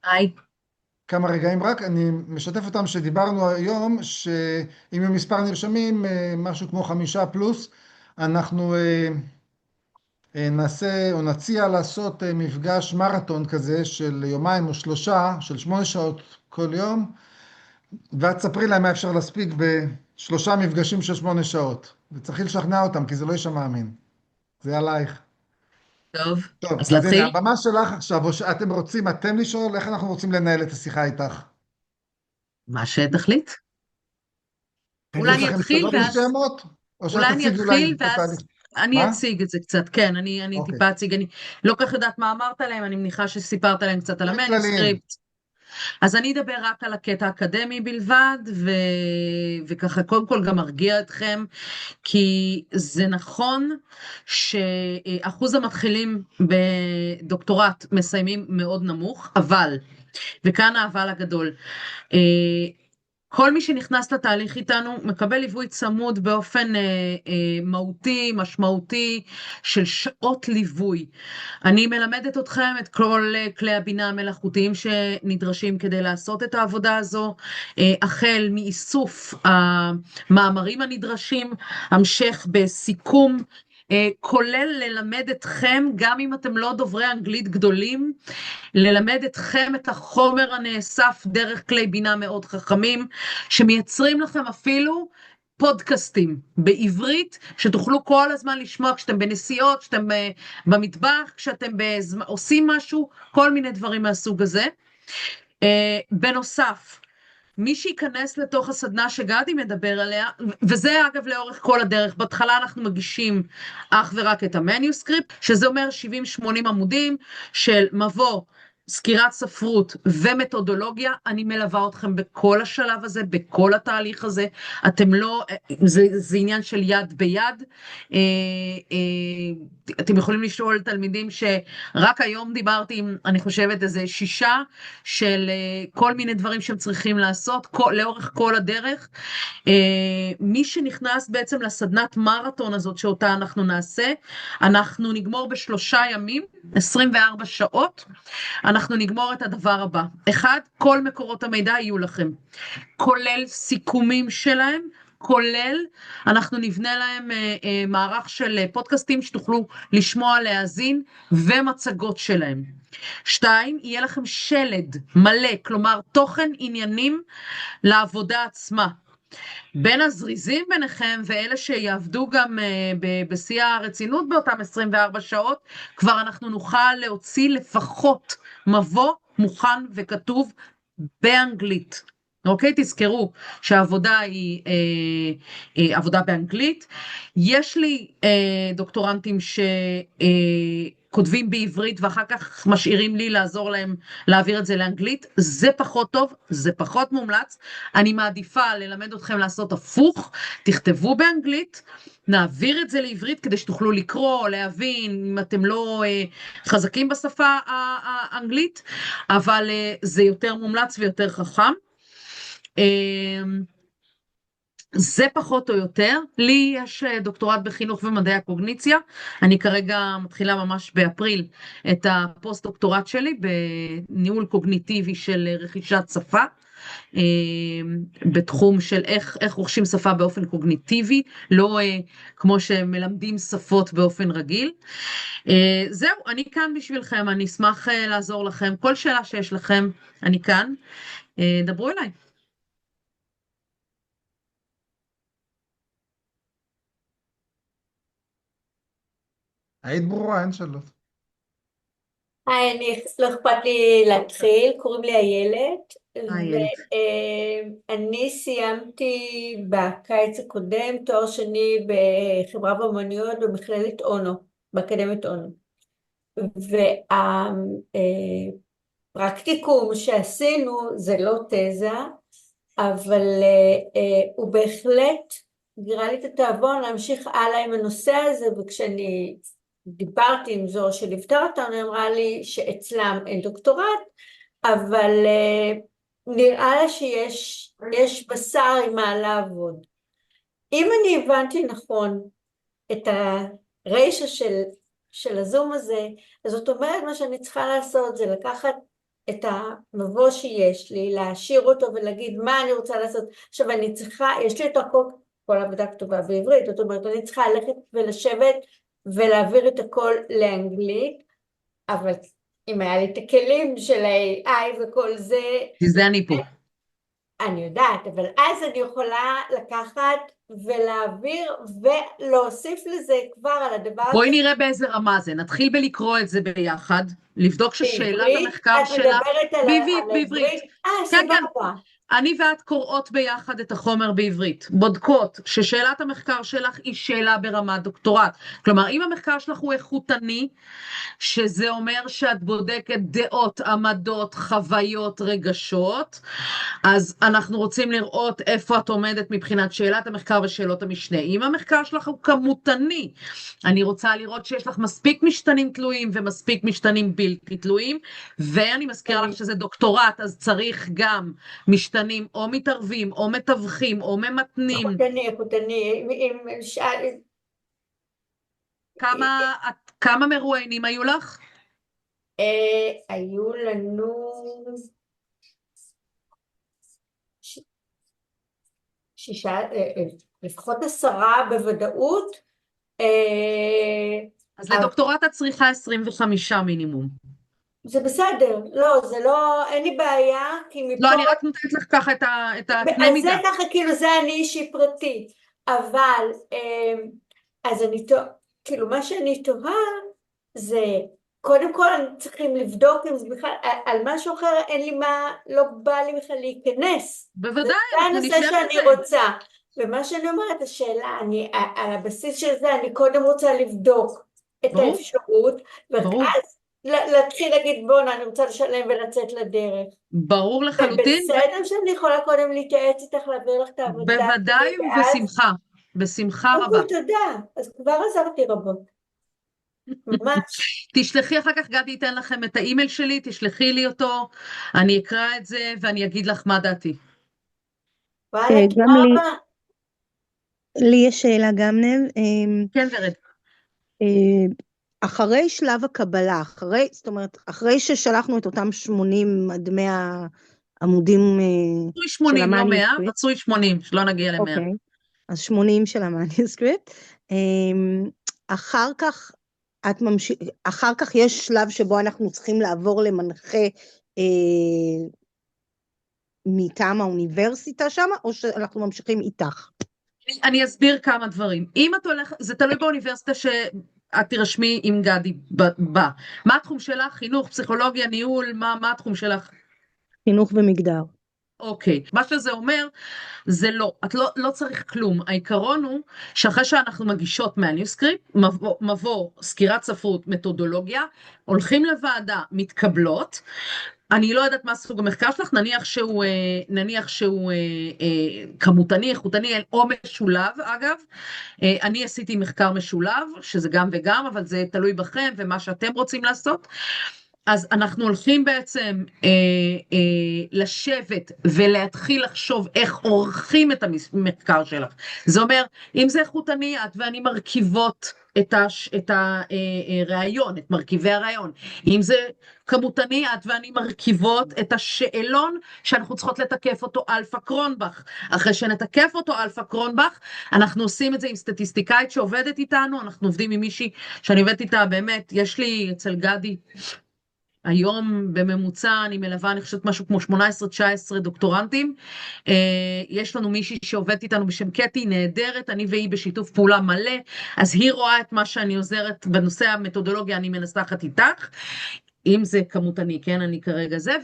Speaker 7: היי.
Speaker 1: כמה רגעים רק, אני משתף אותם שדיברנו היום, שאם יהיו מספר נרשמים, משהו כמו 5 פלוס, אנחנו נעשה או נציע לעשות מפגש מרתון כזה של יומיים או 3, של 8 שעות כל יום, ואת תספרי להם מה אפשר להספיק ב3 מפגשים של 8 שעות. וצריכי לשכנע אותם, כי זה לא יישמע אמין. זה עלייך.
Speaker 7: טוב,
Speaker 1: טוב,
Speaker 7: אז
Speaker 1: אז הנה,
Speaker 7: להתחיל?
Speaker 1: הבמה שלך עכשיו, או שאתם רוצים אתם לשאול, איך אנחנו רוצים לנהל את השיחה איתך?
Speaker 7: מה שתחליט. אולי
Speaker 1: יש
Speaker 7: אני
Speaker 1: לכם
Speaker 7: אתחיל
Speaker 1: שאלות
Speaker 7: ואז,
Speaker 1: מסוימות? או שאת
Speaker 7: אולי אני
Speaker 1: תציגי אולי
Speaker 7: אתחיל
Speaker 1: את התהליך?
Speaker 7: ואז אני
Speaker 1: מה?
Speaker 7: אציג את זה קצת, כן, אני
Speaker 1: אוקיי.
Speaker 7: טיפה אציג, אני לא כך יודעת מה אמרת להם, אני מניחה שסיפרת להם קצת על
Speaker 1: דברים כלליים.
Speaker 7: המניוסקריפט. אז אני אדבר רק על הקטע האקדמי בלבד, וככה קודם כל גם ארגיע אתכם, כי זה נכון שאחוז המתחילים בדוקטורט מסיימים מאוד נמוך, אבל, וכאן האבל הגדול, כל מי שנכנס לתהליך איתנו מקבל ליווי צמוד באופן מהותי, משמעותי, של שעות ליווי. אני מלמדת אתכם את כל כלי הבינה המלאכותיים שנדרשים כדי לעשות את העבודה הזו, החל מאיסוף המאמרים הנדרשים, המשך בסיכום, כולל ללמד אתכם, גם אם אתם לא דוברי אנגלית גדולים, ללמד אתכם את החומר הנאסף דרך כלי בינה מאוד חכמים, שמייצרים לכם אפילו פודקאסטים בעברית, שתוכלו כל הזמן לשמוע כשאתם בנסיעות, כשאתם במטבח, כשאתם עושים משהו, כל מיני דברים מהסוג הזה. בנוסף, מי שיכנס לתוך הסדנה שגדי מדבר עליה, וזה אגב לאורך כל הדרך, בהתחלה אנחנו מגישים אך ורק את המניוסקריפט, שזה אומר 70-80 עמודים של מבוא, סקירת ספרות ומתודולוגיה. אני מלווה אתכם בכל השלב הזה, בכל התהליך הזה, אתם לא, זה עניין של יד ביד. אתם יכולים לשאול תלמידים שרק היום דיברתי עם, אני חושבת, איזה 6 של כל מיני דברים שהם צריכים לעשות לאורך כל הדרך. מי שנכנס בעצם לסדנת מרתון הזאת שאותה אנחנו נעשה, אנחנו נגמור ב3 ימים, 24 שעות, אנחנו נגמור את הדבר הבא. 1, כל מקורות המידע יהיו לכם, כולל סיכומים שלהם, כולל אנחנו נבנה להם מערך של פודקאסטים שתוכלו לשמוע, להאזין, ומצגות שלהם. 2, יהיה לכם שלד מלא, כלומר תוכן עניינים לעבודה עצמה. בין הזריזים ביניכם ואלה שיעבדו גם בשיא הרצינות באותם 24 שעות, כבר אנחנו נוכל להוציא לפחות מבוא מוכן וכתוב באנגלית. אוקיי? תזכרו שהעבודה היא עבודה באנגלית. יש לי דוקטורנטים שכותבים בעברית ואחר כך משאירים לי לעזור להם להעביר את זה לאנגלית. זה פחות טוב, זה פחות מומלץ. אני מעדיפה ללמד אתכם לעשות הפוך, תכתבו באנגלית, נעביר את זה לעברית כדי שתוכלו לקרוא, להבין אם אתם לא חזקים בשפה האנגלית, אבל זה יותר מומלץ ויותר חכם. זה פחות או יותר. לי יש דוקטורט בחינוך ומדעי הקוגניציה, אני כרגע מתחילה ממש באפריל את הפוסט דוקטורט שלי בניהול קוגניטיבי של רכישת שפה, בתחום של איך רוכשים שפה באופן קוגניטיבי, לא כמו שמלמדים שפות באופן רגיל. זהו, אני כאן בשבילכם, אני אשמח לעזור לכם, כל שאלה שיש לכם אני כאן, דברו אליי.
Speaker 1: היית ברורה, אין שאלות.
Speaker 3: היי, לא אכפת לי להתחיל, קוראים לי איילת,
Speaker 7: איילת.
Speaker 3: ואני סיימתי בקיץ הקודם תואר שני בחברה ואומנויות במכללת אונו, באקדמית אונו. והפרקטיקום שעשינו זה לא תזה, אבל הוא בהחלט גרע לי את התאבון להמשיך הלאה עם הנושא הזה, וכשאני דיברתי עם זו שליוותה אותנו, אמרה לי שאצלם אין דוקטורט, אבל נראה לה שיש בשר עם מה לעבוד. אם אני הבנתי נכון את הריישה של הזום הזה, אז זאת אומרת מה שאני צריכה לעשות זה לקחת את המבוא שיש לי, להשאיר אותו ולהגיד מה אני רוצה לעשות. עכשיו אני צריכה, יש לי את כל עבודה כתובה בעברית, זאת אומרת אני צריכה ללכת ולשבת ולהעביר את הכל לאנגלית, אבל אם היה לי את הכלים של ה-AI וכל זה,
Speaker 7: זה אני פה.
Speaker 3: אני יודעת, אבל אז אני יכולה לקחת ולהעביר ולהוסיף לזה כבר על הדבר הזה.
Speaker 7: בואי נראה באיזה רמה זה, נתחיל בלקרוא את זה ביחד, לבדוק ששאלת המחקר שלך,
Speaker 3: את מדברת על
Speaker 7: בעברית. כן,
Speaker 3: סבבה.
Speaker 7: אני ואת קוראות ביחד את החומר בעברית, בודקות ששאלת המחקר שלך היא שאלה ברמת דוקטורט. כלומר, אם המחקר שלך הוא איכותני, שזה אומר שאת בודקת דעות, עמדות, חוויות, רגשות, אז אנחנו רוצים לראות איפה את עומדת מבחינת שאלת המחקר ושאלות המשנה. אם המחקר שלך הוא כמותני, אני רוצה לראות שיש לך מספיק משתנים תלויים ומספיק משתנים בלתי תלויים, ואני מזכירה לך שזה דוקטורט, אז צריך גם משתנים או מתערבים או מתווכים או ממתנים.
Speaker 3: איכותני.
Speaker 7: כמה מרואיינים היו לך?
Speaker 3: היו לנו 6, לפחות 10 בוודאות.
Speaker 7: אז לדוקטורט את צריכה 25 מינימום.
Speaker 3: זה בסדר, לא, זה לא, אין לי בעיה, כי מפה...
Speaker 7: לא, אני רק נותנת לך ככה את הקנה מידה.
Speaker 3: אז זה ככה, כאילו, זה אני אישי פרטי, אבל, אז אני תוהה, כאילו, מה שאני תוהה, זה, קודם כל, צריכים לבדוק אם זה בכלל, על משהו אחר, אין לי מה, לא בא לי בכלל להיכנס.
Speaker 7: בוודאי,
Speaker 3: זה הנושא שאני רוצה. ומה שאני אומרת, השאלה, על הבסיס של זה, אני קודם רוצה לבדוק את האפשרות, ואז להתחיל להגיד, בואו, אני רוצה לשלם ולצאת לדרך.
Speaker 7: ברור לחלוטין.
Speaker 3: בסדר שאני יכולה קודם להתייעץ איתך, להעביר לך את העבודה.
Speaker 7: בוודאי ובשמחה, בשמחה רבה.
Speaker 3: תודה, אז כבר עזרתי רבות. ממש.
Speaker 7: תשלחי אחר כך, גדי ייתן לכם את האימייל שלי, תשלחי לי אותו, אני אקרא את זה ואני אגיד לך מה דעתי.
Speaker 6: גם לי יש שאלה גם נב.
Speaker 7: כן ורד.
Speaker 6: אחרי שלב הקבלה, זאת אומרת, אחרי ששלחנו את אותם 80 עד 100 עמודים
Speaker 7: רצוי 80, לא 100, רצוי 80, שלא נגיע ל-100.
Speaker 6: אוקיי, אז 80 של המניוסקריפט. אחר כך יש שלב שבו אנחנו צריכים לעבור למנחה מטעם האוניברסיטה שם, או שאנחנו ממשיכים איתך?
Speaker 7: אני אסביר כמה דברים. אם את הולכת, זה תלוי באוניברסיטה שאת תירשמי עם גדי בה. מה התחום שלך? חינוך, פסיכולוגיה, ניהול, מה התחום שלך?
Speaker 6: חינוך ומגדר.
Speaker 7: אוקיי, מה שזה אומר, זה לא, את לא צריך כלום. העיקרון הוא שאחרי שאנחנו מגישות מהניוסקריפט, מבוא, סקירת ספרות, מתודולוגיה, הולכים לוועדה, מתקבלות. אני לא יודעת מה סוג המחקר שלך, נניח שהוא כמותני, איכותני, או משולב, אגב. אני עשיתי מחקר משולב, שזה גם וגם, אבל זה תלוי בכם ומה שאתם רוצים לעשות. אז אנחנו הולכים בעצם לשבת ולהתחיל לחשוב איך עורכים את המחקר שלך. זה אומר, אם זה איכותני, את ואני מרכיבות את הרעיון, את מרכיבי הרעיון. אם זה כמותני, את ואני מרכיבות את השאלון שאנחנו צריכות לתקף אותו אלפא קרונבך. אחרי שנתקף אותו אלפא קרונבך, אנחנו עושים את זה עם סטטיסטיקאית שעובדת איתנו, אנחנו עובדים עם מישהי שאני עובדת איתה באמת, יש לי אצל גדי, היום בממוצע אני מלווה, אני חושבת משהו כמו 18-19 דוקטורנטים. יש לנו מישהי שעובדת איתנו בשם קטי, נהדרת, אני והיא בשיתוף פעולה מלא, אז היא רואה את מה שאני עוזרת בנושא המתודולוגיה, אני מנסחת איתך, אם זה כמותני, כן, אני כרגע זה,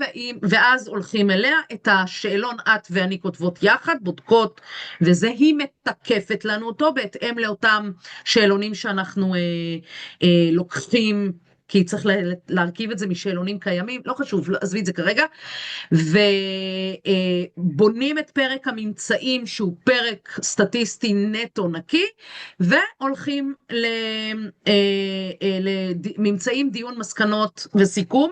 Speaker 7: ואז הולכים אליה, את השאלון את ואני כותבות יחד, בודקות, וזה היא מתקפת לנו אותו, בהתאם לאותם שאלונים שאנחנו לוקחים, כי צריך להרכיב את זה משאלונים קיימים, לא חשוב, עזבי את זה כרגע, ובונים את פרק הממצאים, שהוא פרק סטטיסטי נטו נקי, והולכים לממצאים, דיון, מסקנות וסיכום.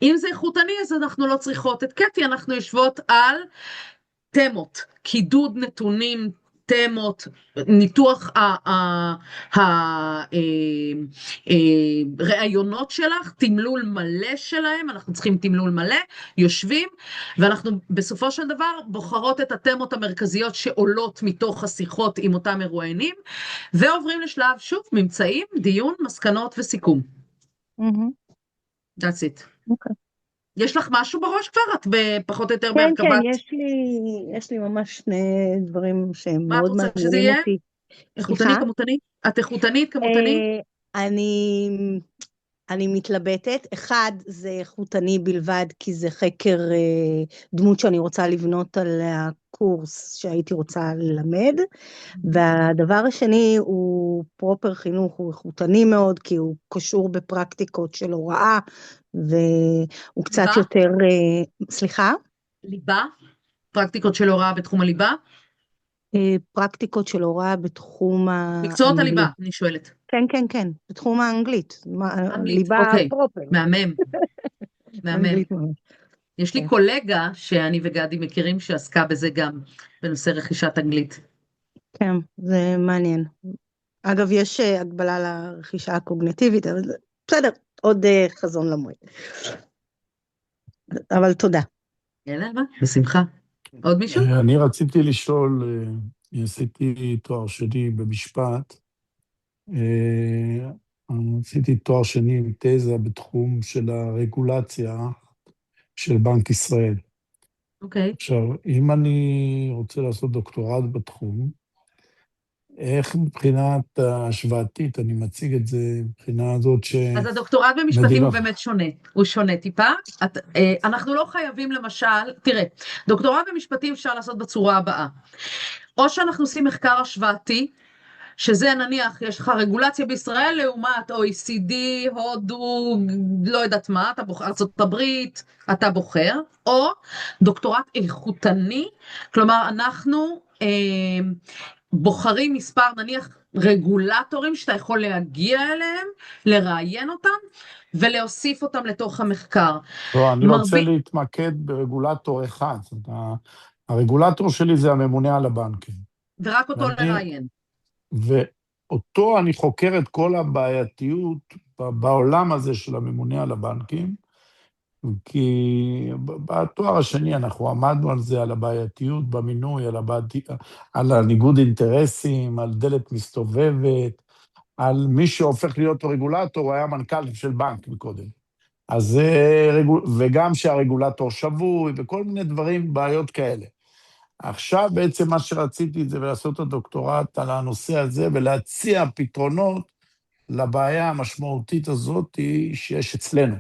Speaker 7: אם זה איכותני, אז אנחנו לא צריכות את קטי, אנחנו יושבות על תמות, קידוד נתונים, תמות, ניתוח הרעיונות שלך, תמלול מלא שלהם, אנחנו צריכים תמלול מלא, יושבים, ואנחנו בסופו של דבר בוחרות את התמות המרכזיות שעולות מתוך השיחות עם אותם מרואיינים, ועוברים לשלב, שוב, ממצאים, דיון, מסקנות וסיכום. That's it.
Speaker 6: אוקיי.
Speaker 7: יש לך משהו בראש כבר? את פחות או יותר
Speaker 6: כן,
Speaker 7: בהרכבת?
Speaker 6: כן, יש לי ממש שני דברים שהם
Speaker 7: מה את
Speaker 6: מאוד
Speaker 7: רוצה שזה
Speaker 6: מעניינים
Speaker 7: יהיה?
Speaker 6: אותי.
Speaker 7: איכותני,
Speaker 6: סליחה?
Speaker 7: כמותני? את איכותנית, כמותני?
Speaker 6: אני מתלבטת. אחד, זה איכותני בלבד, כי זה חקר דמות שאני רוצה לבנות על הקורס שהייתי רוצה ללמד. והדבר השני הוא פרופר חינוך, הוא איכותני מאוד, כי הוא קשור בפרקטיקות של הוראה, והוא קצת
Speaker 7: ליבה?
Speaker 6: יותר, סליחה?
Speaker 7: ליבה? פרקטיקות של הוראה בתחום הליבה?
Speaker 6: פרקטיקות של הוראה בתחום האנגלית.
Speaker 7: מקצועות הליבה, אני שואלת.
Speaker 6: כן, כן, כן, בתחום האנגלית.
Speaker 7: אנגלית,
Speaker 6: ליבה
Speaker 7: אוקיי.
Speaker 6: פרופר.
Speaker 7: מהמם. מהמם.
Speaker 6: אנגלית ממש.
Speaker 7: יש לי
Speaker 6: כן.
Speaker 7: קולגה שאני וגדי מכירים שעסקה בזה גם, בנושא רכישת אנגלית.
Speaker 6: כן, זה מעניין. אגב, יש הגבלה לרכישה הקוגניטיבית, אבל בסדר, עוד חזון למועד. אבל תודה.
Speaker 7: יאללה, מה? בשמחה. עוד מישהו?
Speaker 5: אני רציתי לשאול, עשיתי תואר שני במשפט, עשיתי תואר שני עם תזה בתחום של הרגולציה של בנק ישראל.
Speaker 7: אוקיי.
Speaker 5: עכשיו, אם אני רוצה לעשות דוקטורט בתחום, איך מבחינת השוואתית, אני מציג את זה מבחינה הזאת ש...
Speaker 7: אז הדוקטורט במשפטים הוא באמת שונה, הוא שונה טיפה. אנחנו לא חייבים למשל, תראה, דוקטורט במשפטים אפשר לעשות בצורה הבאה. או שאנחנו עושים מחקר השוואתי, שזה נניח, יש לך רגולציה בישראל לעומת OECD, הודו, לא יודעת מה, אתה בוחר, ארצות הברית, אתה בוחר, או דוקטורט איכותני, כלומר אנחנו בוחרים מספר, נניח, רגולטורים שאתה יכול להגיע אליהם, לראיין אותם, ולהוסיף אותם לתוך המחקר.
Speaker 5: לא, אני רוצה להתמקד ברגולטור אחד. הרגולטור שלי זה הממונה על הבנקים.
Speaker 7: ורק אותו לראיין.
Speaker 5: ואותו אני חוקר את כל הבעייתיות בעולם הזה של הממונה על הבנקים, כי בתואר השני אנחנו עמדנו על זה, על הבעייתיות במינוי, על הניגוד אינטרסים, על דלת מסתובבת, על מי שהופך להיות רגולטור, הוא היה מנכ"ל של בנק מקודם. אז וגם שהרגולטור שבוי, וכל מיני דברים, בעיות כאלה. עכשיו בעצם מה שרציתי זה לעשות את הדוקטורט על הנושא הזה, ולהציע פתרונות לבעיה המשמעותית הזאת שיש אצלנו.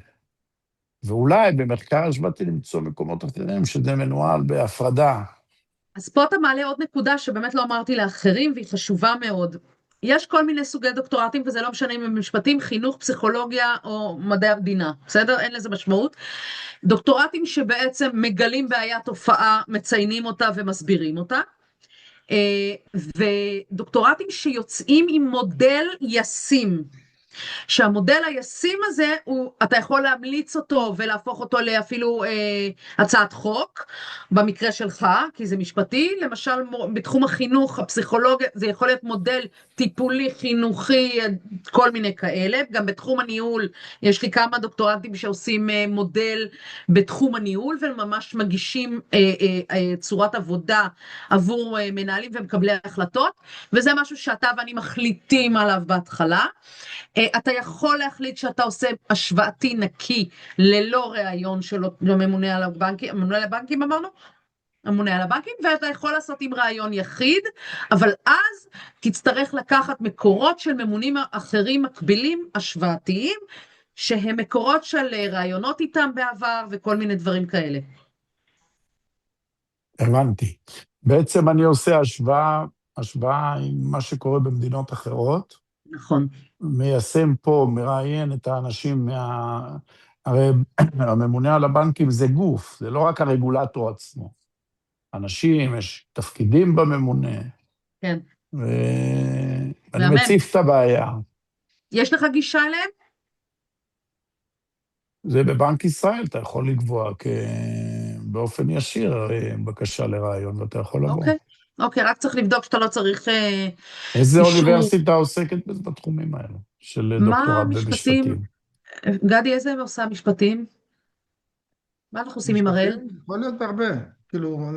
Speaker 5: ואולי במחקר השבטי למצוא מקומות אחרים שזה מנוהל בהפרדה.
Speaker 7: אז פה אתה מעלה עוד נקודה שבאמת לא אמרתי לאחרים, והיא חשובה מאוד. יש כל מיני סוגי דוקטורטים, וזה לא משנה אם הם משפטים, חינוך, פסיכולוגיה או מדעי המדינה, בסדר? אין לזה משמעות. דוקטורטים שבעצם מגלים בעיה, תופעה, מציינים אותה ומסבירים אותה. ודוקטורטים שיוצאים עם מודל ישים. שהמודל הישים הזה, אתה יכול להמליץ אותו ולהפוך אותו לאפילו הצעת חוק, במקרה שלך, כי זה משפטי, למשל בתחום החינוך, הפסיכולוגיה, זה יכול להיות מודל טיפולי, חינוכי, כל מיני כאלה, גם בתחום הניהול, יש לי כמה דוקטורנטים שעושים מודל בתחום הניהול, וממש מגישים צורת עבודה עבור מנהלים ומקבלי החלטות, וזה משהו שאתה ואני מחליטים עליו בהתחלה. אתה יכול להחליט שאתה עושה השוואתי נקי ללא ראיון של הממונה על הבנקים, הממונה על הבנקים אמרנו? הממונה על הבנקים, ואתה יכול לעשות עם ראיון יחיד, אבל אז תצטרך לקחת מקורות של ממונים אחרים מקבילים, השוואתיים, שהם מקורות של ראיונות איתם בעבר וכל מיני דברים כאלה.
Speaker 5: הבנתי. בעצם אני עושה השוואה עם מה שקורה במדינות אחרות.
Speaker 7: נכון.
Speaker 5: מיישם פה, מראיין את האנשים הרי הממונה על הבנקים זה גוף, זה לא רק הרגולטור עצמו. אנשים, יש תפקידים בממונה.
Speaker 7: כן.
Speaker 5: ואני מציף את הבעיה.
Speaker 7: יש לך גישה אליהם?
Speaker 5: זה בבנק ישראל, אתה יכול לקבוע באופן ישיר בקשה לרעיון, ואתה יכול לבוא.
Speaker 7: אוקיי, רק צריך לבדוק שאתה לא צריך
Speaker 5: איזה אוניברסיטה עוסקת בתחומים האלה, של דוקטורט במשפטים?
Speaker 7: גדי, איזה עושה משפטים? מה אנחנו עושים עם הראל?
Speaker 1: יכול להיות הרבה. כאילו,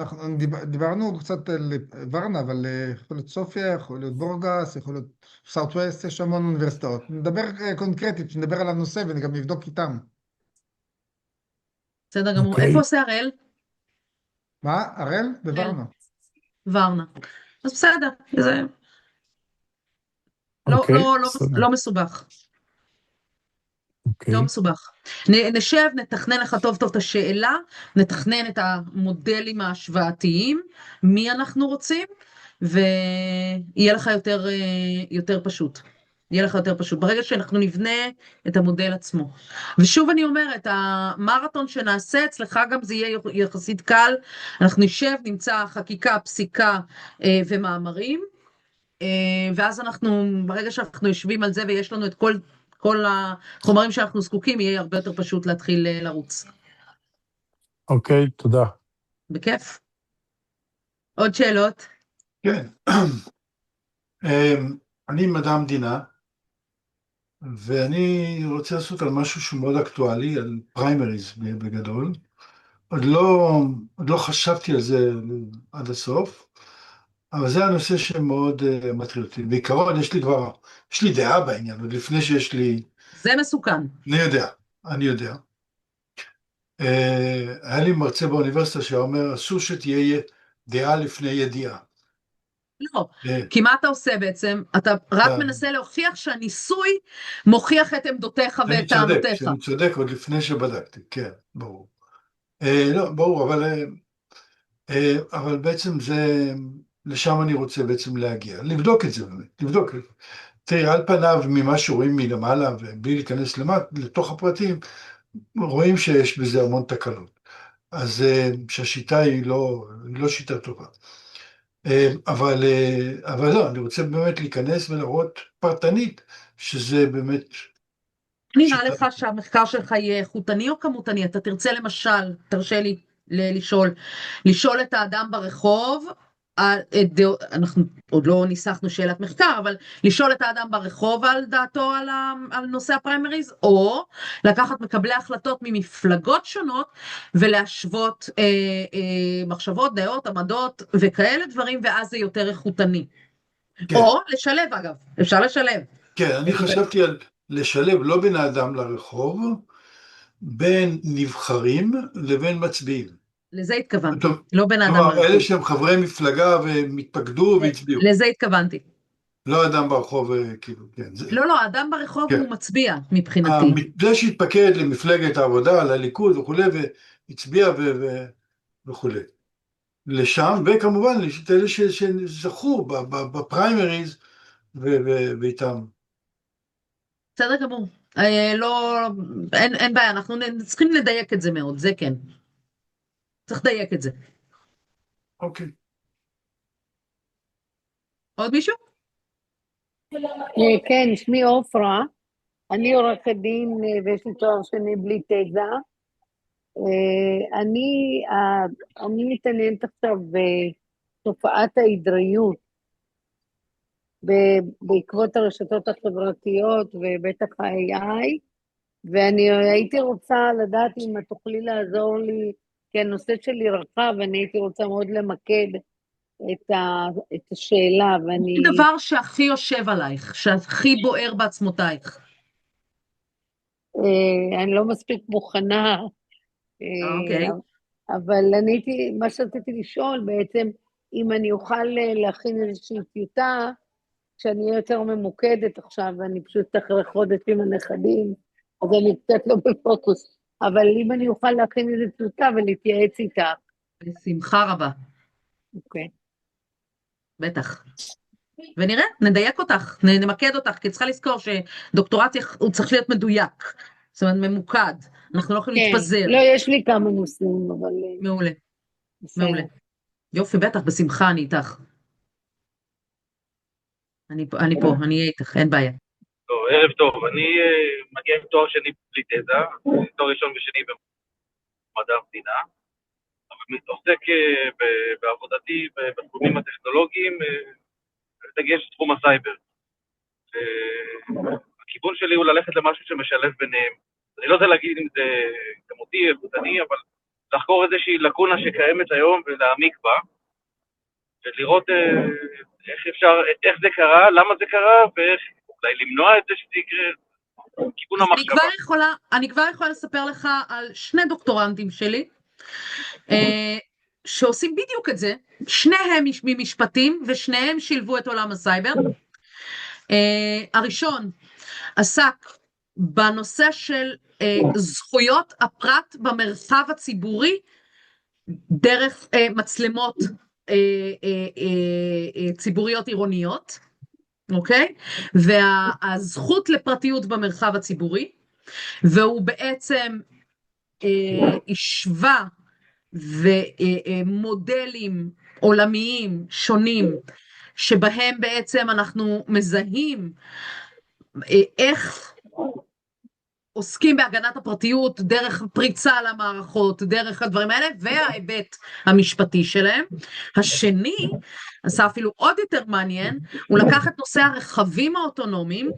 Speaker 1: דיברנו קצת על ורנה, אבל יכול להיות סופיה, יכול להיות בורגס, יכול להיות סאוטווסט, יש המון אוניברסיטאות. נדבר קונקרטית, נדבר על הנושא ואני גם נבדוק איתם.
Speaker 7: בסדר גמור. איפה עושה הראל?
Speaker 1: מה? הראל? בוורנה.
Speaker 7: ורנה. אז בסדר, זה לא מסובך. לא מסובך. נשב, נתכנן לך טוב טוב את השאלה, נתכנן את המודלים ההשוואתיים, מי אנחנו רוצים, ויהיה לך יותר פשוט. יהיה לך יותר פשוט. ברגע שאנחנו נבנה את המודל עצמו. ושוב אני אומרת, המרתון שנעשה אצלך גם זה יהיה יחסית קל, אנחנו נשב, נמצא חקיקה, פסיקה ומאמרים, ואז ברגע שאנחנו יושבים על זה ויש לנו את כל החומרים שאנחנו זקוקים, יהיה הרבה יותר פשוט להתחיל לרוץ.
Speaker 5: אוקיי, תודה.
Speaker 7: בכיף. עוד שאלות?
Speaker 8: כן. אני מדע המדינה, ואני רוצה לעשות על משהו שהוא מאוד אקטואלי, על פריימריז בגדול. עוד לא חשבתי על זה עד הסוף, אבל זה הנושא שמאוד מטריד אותי. בעיקרון יש לי דעה בעניין, עוד לפני שיש לי...
Speaker 7: זה מסוכן.
Speaker 8: אני יודע. היה לי מרצה באוניברסיטה שאומר, אסור שתהיה דעה לפני ידיעה.
Speaker 7: לא, כי מה אתה עושה בעצם? אתה רק מנסה להוכיח שהניסוי מוכיח את עמדותיך ואת טענותיך.
Speaker 8: שאני צודק עוד לפני שבדקתי, כן, ברור. לא, ברור, אבל בעצם לשם אני רוצה בעצם להגיע. לבדוק את זה באמת, לבדוק את זה. תראי, על פניו ממה שרואים מלמעלה, ובלי להיכנס לתוך הפרטים, רואים שיש בזה המון תקלות. אז שהשיטה היא לא שיטה טובה. אבל לא, אני רוצה באמת להיכנס ולראות פרטנית, שזה באמת...
Speaker 7: נראה לך שהמחקר שלך יהיה איכותני או כמותני? אתה תרצה למשל, תרשה לי לשאול את האדם ברחוב, אנחנו עוד לא ניסחנו שאלת מחקר, אבל לשאול את האדם ברחוב על דעתו על נושא הפריימריז, או לקחת מקבלי החלטות ממפלגות שונות, ולהשוות מחשבות, דעות, עמדות וכאלה דברים, ואז זה יותר איכותני. כן. או לשלב אגב, אפשר לשלב.
Speaker 8: כן, אני חשבתי על לשלב לא בין האדם לרחוב, בין נבחרים לבין מצביעים.
Speaker 7: לזה התכוונתי,
Speaker 8: זאת
Speaker 7: לא בין האדם
Speaker 8: כלומר, אלה
Speaker 7: ברחוב.
Speaker 8: שהם חברי מפלגה והם התפקדו והצביעו.
Speaker 7: לזה התכוונתי.
Speaker 8: לא אדם ברחוב, כאילו, כן.
Speaker 7: לא, האדם ברחוב
Speaker 8: כן.
Speaker 7: הוא מצביע מבחינתי.
Speaker 8: זה שהתפקד למפלגת העבודה, לליכוד וכולי, והצביע וכולי. לשם, וכמובן, יש את אלה שזכו בפריימריז ואיתם.
Speaker 7: בסדר גמור. לא, אין בעיה, אנחנו צריכים לדייק את זה מאוד, זה כן. צריך לדייק את זה.
Speaker 8: אוקיי.
Speaker 7: עוד מישהו?
Speaker 9: כן, שמי עופרה, אני עורכת דין ויש לי תואר שני בלי תזה. אני מתעניינת עכשיו בתופעת ההדריות בעקבות הרשתות החברתיות ובטח ה-AI, ואני הייתי רוצה לדעת אם את תוכלי לעזור לי, כי הנושא שלי רחב, ואני הייתי רוצה מאוד למקד את השאלה, ואני...
Speaker 7: דבר שהכי יושב עלייך, שהכי בוער בעצמותייך.
Speaker 9: אני לא מספיק מוכנה,
Speaker 7: אוקיי.
Speaker 9: אבל מה שרציתי לשאול בעצם, אם אני אוכל להכין איזושהי טיוטה, שאני אהיה יותר ממוקדת עכשיו, ואני פשוט אחרי חודש עם הנכדים, אז אני קצת לא בפוקוס, אבל אם אני אוכל להכין איזו טיוטה ולהתייעץ איתה.
Speaker 7: בשמחה רבה.
Speaker 9: אוקיי.
Speaker 7: בטח. ונראה, נדייק אותך, נמקד אותך, כי צריכה לזכור שדוקטורט הוא צריך להיות מדויק, זאת אומרת ממוקד, אנחנו לא יכולים להתפזר.
Speaker 9: לא, יש לי כמה נושאים, אבל...
Speaker 7: מעולה, מעולה. יופי, בטח, בשמחה, אני איתך. אני פה, אני אהיה איתך, אין בעיה.
Speaker 10: טוב, ערב טוב, אני מגיע עם תואר שני בלי תזה, תואר ראשון ושני במדע המדינה, אבל עוסק בעבודתי בתחומים הטכנולוגיים, דגש תחום הסייבר. הכיוון שלי הוא ללכת למשהו שמשלב ביניהם. אני לא יודע להגיד אם זה כמותי, איכותני, אבל לחקור איזושהי לקונה שקיימת היום ולהעמיק בה, ולראות איך זה קרה, למה זה קרה, ואיך אולי למנוע את זה שזה יקרה, כיוון המחשבה.
Speaker 7: אני כבר יכולה לספר לך על שני דוקטורנטים שלי, שעושים בדיוק את זה, שניהם ממשפטים, ושניהם שילבו את עולם הסייבר. הראשון עסק בנושא של זכויות הפרט במרחב הציבורי, דרך מצלמות ציבוריות עירוניות, אוקיי? והזכות לפרטיות במרחב הציבורי, והוא בעצם השווה ומודלים עולמיים שונים, שבהם בעצם אנחנו מזהים איך עוסקים בהגנת הפרטיות דרך פריצה למערכות, דרך הדברים האלה, וההיבט המשפטי שלהם. השני, עשה אפילו עוד יותר מעניין, הוא לקח את נושא הרכבים האוטונומיים,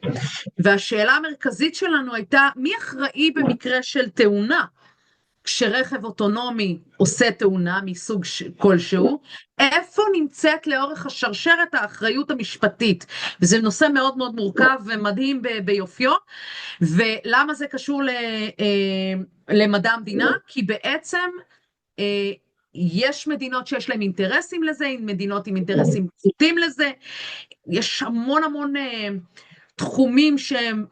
Speaker 7: והשאלה המרכזית שלנו הייתה, מי אחראי במקרה של תאונה? כשרכב אוטונומי עושה תאונה מסוג כלשהו, איפה נמצאת לאורך השרשרת האחריות המשפטית? וזה נושא מאוד מאוד מורכב ומדהים ביופיו, ולמה זה קשור למדע המדינה? כי בעצם יש מדינות שיש להם אינטרסים לזה, מדינות עם אינטרסים פחותים לזה, יש המון המון תחומים שהם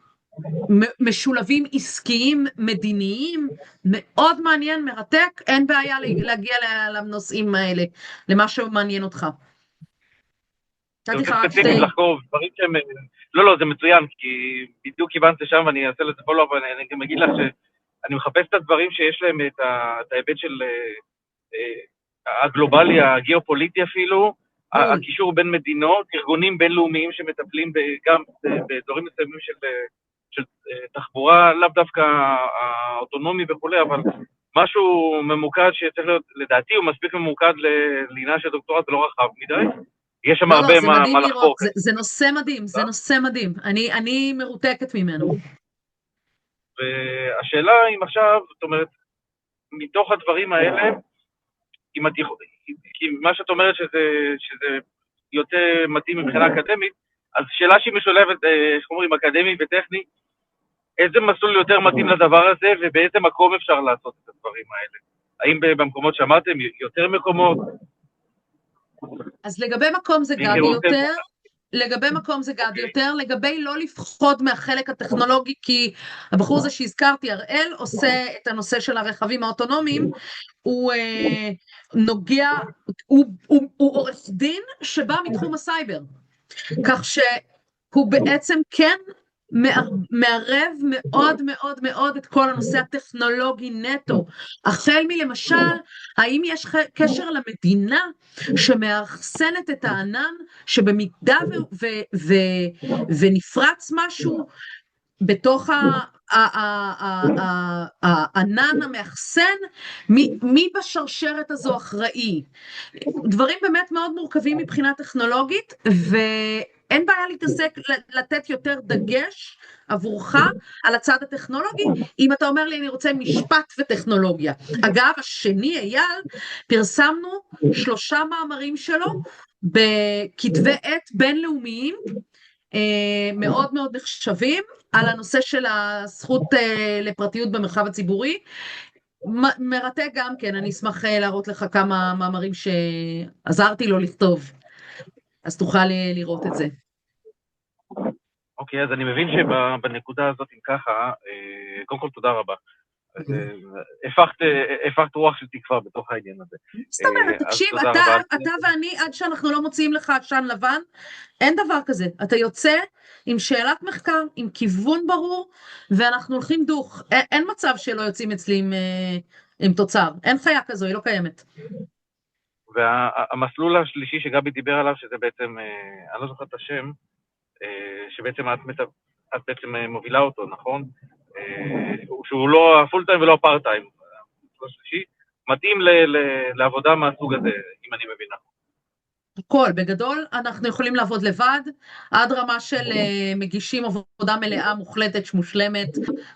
Speaker 7: משולבים עסקיים מדיניים, מאוד מעניין, מרתק, אין בעיה להגיע לנושאים האלה, למה שמעניין אותך.
Speaker 10: לא, זה מצוין, כי בדיוק כיוונת לשם ואני אעשה לזה פולו, ואני גם אגיד לך שאני מחפש את הדברים שיש להם את ההיבט של הגלובלי, הגיאופוליטי אפילו, הקישור בין מדינות, ארגונים בינלאומיים שמטפלים גם באזורים מסוימים של תחבורה, לאו דווקא האוטונומי וכולי, אבל משהו ממוקד שצריך להיות, לדעתי הוא מספיק ממוקד לעניין של דוקטורט ולא רחב מדי. יש שם הרבה מה לחקור.
Speaker 7: זה נושא מדהים, זה נושא מדהים, אני מרותקת ממנו.
Speaker 10: והשאלה אם עכשיו, זאת אומרת, מתוך הדברים האלה, כי מה שאת אומרת שזה יותר מתאים מבחינה אקדמית, אז שאלה שהיא משולבת, איך אומרים, אקדמי וטכני, איזה מסלול יותר מתאים לדבר הזה, ובאיזה מקום אפשר לעשות את הדברים האלה? האם במקומות שאמרתם יותר מקומות?
Speaker 7: אז לגבי מקום זה גדי יותר, לגבי לא לפחוד מהחלק הטכנולוגי, כי הבחור הזה שהזכרתי, הראל, עושה את הנושא של הרכבים האוטונומיים, הוא נוגע, הוא עורך דין שבא מתחום הסייבר, כך שהוא בעצם כן מערב מאוד מאוד מאוד את כל הנושא הטכנולוגי נטו, החל מלמשל, האם יש קשר למדינה שמאחסנת את הענן, שבמידה ונפרץ משהו בתוך הענן המאחסן, מי בשרשרת הזו אחראי? דברים באמת מאוד מורכבים מבחינה טכנולוגית, ואין בעיה להתעסק, לתת יותר דגש עבורך על הצד הטכנולוגי, אם אתה אומר לי אני רוצה משפט וטכנולוגיה. אגב, השני, אייל, פרסמנו 3 מאמרים שלו בכתבי עת בינלאומיים, מאוד מאוד נחשבים, על הנושא של הזכות לפרטיות במרחב הציבורי. מרתק גם כן, אני אשמח להראות לך כמה מאמרים שעזרתי לו לכתוב, אז תוכל לראות את זה.
Speaker 10: אוקיי, אז אני מבין שבנקודה הזאת, אם ככה, קודם כל תודה רבה. הפכת רוח של תקווה בתוך העניין הזה.
Speaker 7: זאת אומרת, תקשיב, אתה ואני, עד שאנחנו לא מוציאים לך עשן לבן, אין דבר כזה. אתה יוצא עם שאלת מחקר, עם כיוון ברור, ואנחנו הולכים דוך. אין מצב שלא יוצאים אצלי עם תוצר. אין חיה כזו, היא לא קיימת.
Speaker 10: והמסלול השלישי שגבי דיבר עליו, שזה בעצם, אני לא זוכר את השם, שבעצם את בעצם מובילה אותו, נכון? שהוא לא הפול טיים ולא הפארט טיים, מתאים לעבודה מהסוג הזה, אם אני מבינה.
Speaker 7: הכל, בגדול אנחנו יכולים לעבוד לבד, עד רמה של מגישים עבודה מלאה, מוחלטת, שמושלמת,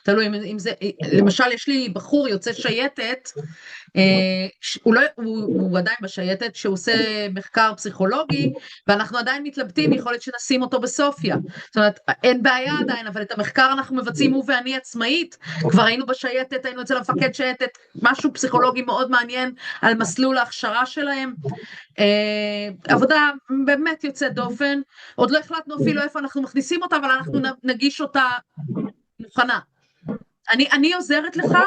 Speaker 7: תלוי אם זה, למשל יש לי בחור יוצא שייטת, הוא עדיין בשייטת, שהוא עושה מחקר פסיכולוגי, ואנחנו עדיין מתלבטים, יכול להיות שנשים אותו בסופיה, זאת אומרת, אין בעיה עדיין, אבל את המחקר אנחנו מבצעים הוא ואני עצמאית, כבר היינו בשייטת, היינו אצל המפקד שייטת, משהו פסיכולוגי מאוד מעניין, על מסלול ההכשרה שלהם, עבודה באמת יוצאת דופן, עוד לא החלטנו אפילו איפה אנחנו מכניסים אותה, אבל אנחנו נגיש אותה מוכנה. אני עוזרת לך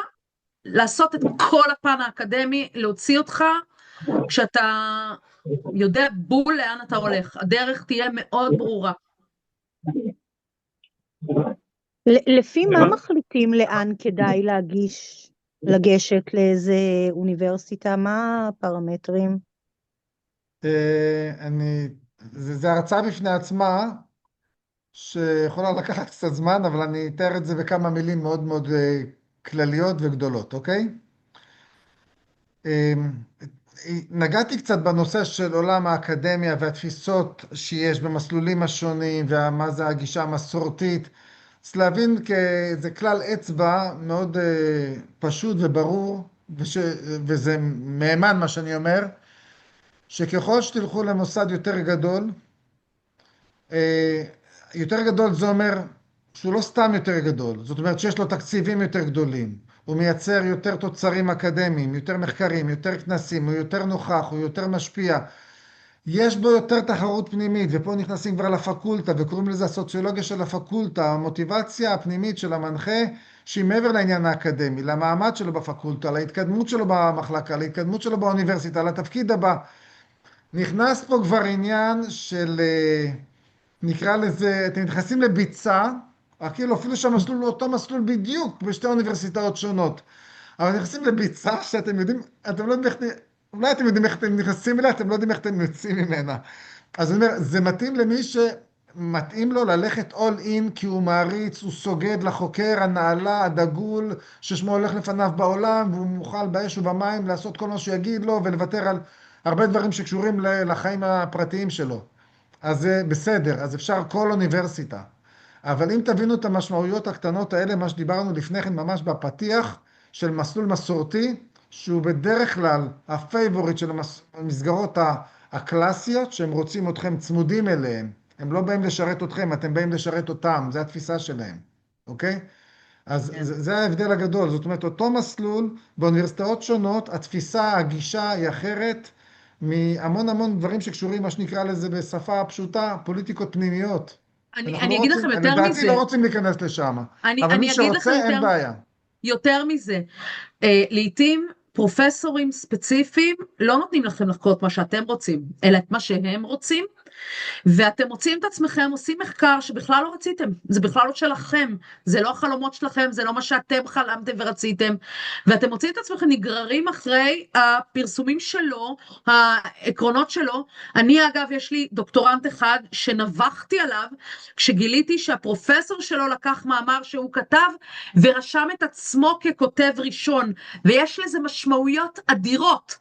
Speaker 7: לעשות את כל הפן האקדמי, להוציא אותך, כשאתה יודע בול לאן אתה הולך, הדרך תהיה מאוד ברורה.
Speaker 6: לפי מה מחליטים לאן כדאי לגשת לאיזה אוניברסיטה, מה הפרמטרים?
Speaker 1: זה הרצאה בפני עצמה, שיכולה לקחת קצת זמן, אבל אני אתאר את זה בכמה מילים מאוד מאוד כלליות וגדולות, אוקיי? נגעתי קצת בנושא של עולם האקדמיה והתפיסות שיש במסלולים השונים, ומה זה הגישה המסורתית. אז להבין זה כלל אצבע מאוד פשוט וברור, וזה מהימן מה שאני אומר, שככל שתלכו למוסד יותר גדול, יותר גדול זה אומר שהוא לא סתם יותר גדול, זאת אומרת שיש לו תקציבים יותר גדולים, הוא מייצר יותר תוצרים אקדמיים, יותר מחקרים, יותר כנסים, הוא יותר נוכח, הוא יותר משפיע, יש בו יותר תחרות פנימית, ופה נכנסים כבר לפקולטה, וקוראים לזה הסוציולוגיה של הפקולטה, המוטיבציה הפנימית של המנחה, שהיא מעבר לעניין האקדמי, למעמד שלו בפקולטה, להתקדמות שלו במחלקה, להתקדמות שלו באוניברסיטה, לתפקיד הבא. נכנס פה כבר עניין של, נקרא לזה, אתם נכנסים לביצה, כאילו אפילו שהמסלול הוא אותו מסלול בדיוק בשתי אוניברסיטאות שונות, אבל נכנסים לביצה שאתם יודעים, אתם לא יודעים איך, אולי אתם יודעים איך אתם נכנסים אליה, אתם לא יודעים איך אתם יוצאים ממנה. אז אני אומר, זה מתאים למי שמתאים לו ללכת all in, כי הוא מעריץ, הוא סוגד לחוקר, הנעלה, הדגול, ששמו הולך לפניו בעולם, והוא מוכן באש ובמים לעשות כל מה שהוא יגיד לו, ולוותר על הרבה דברים שקשורים לחיים הפרטיים שלו. אז זה בסדר, אז אפשר כל אוניברסיטה. אבל אם תבינו את המשמעויות הקטנות האלה, מה שדיברנו לפני כן ממש בפתיח של מסלול מסורתי, שהוא בדרך כלל הפייבוריט של המסגרות הקלאסיות, שהם רוצים אתכם צמודים אליהם. הם לא באים לשרת אתכם, אתם באים לשרת אותם, זה התפיסה שלהם, אוקיי? אז
Speaker 7: כן.
Speaker 1: זה ההבדל הגדול, זאת אומרת, אותו מסלול, באוניברסיטאות שונות, התפיסה, הגישה היא אחרת מהמון המון דברים שקשורים, מה שנקרא לזה בשפה פשוטה, פוליטיקות פנימיות. אנחנו לא
Speaker 7: אני אגיד לכם
Speaker 1: רוצים,
Speaker 7: יותר
Speaker 1: לדעתי
Speaker 7: מזה,
Speaker 1: לא רוצים להיכנס לשם, אבל מי
Speaker 7: אני אגיד לכם
Speaker 1: שרוצה, אין בעיה.
Speaker 7: יותר מזה, לעתים פרופסורים ספציפיים לא נותנים לכם לחקור את מה שאתם רוצים, אלא את מה שהם רוצים, ואתם מוצאים את עצמכם עושים מחקר שבכלל לא רציתם, זה בכלל לא שלכם, זה לא החלומות שלכם, זה לא מה שאתם חלמתם ורציתם, ואתם מוצאים את עצמכם נגררים אחרי הפרסומים שלו, העקרונות שלו. אני אגב, יש לי דוקטורנט אחד שנבחתי עליו, כשגיליתי שהפרופסור שלו לקח מאמר שהוא כתב, ורשם את עצמו ככותב ראשון, ויש לזה משמעויות אדירות.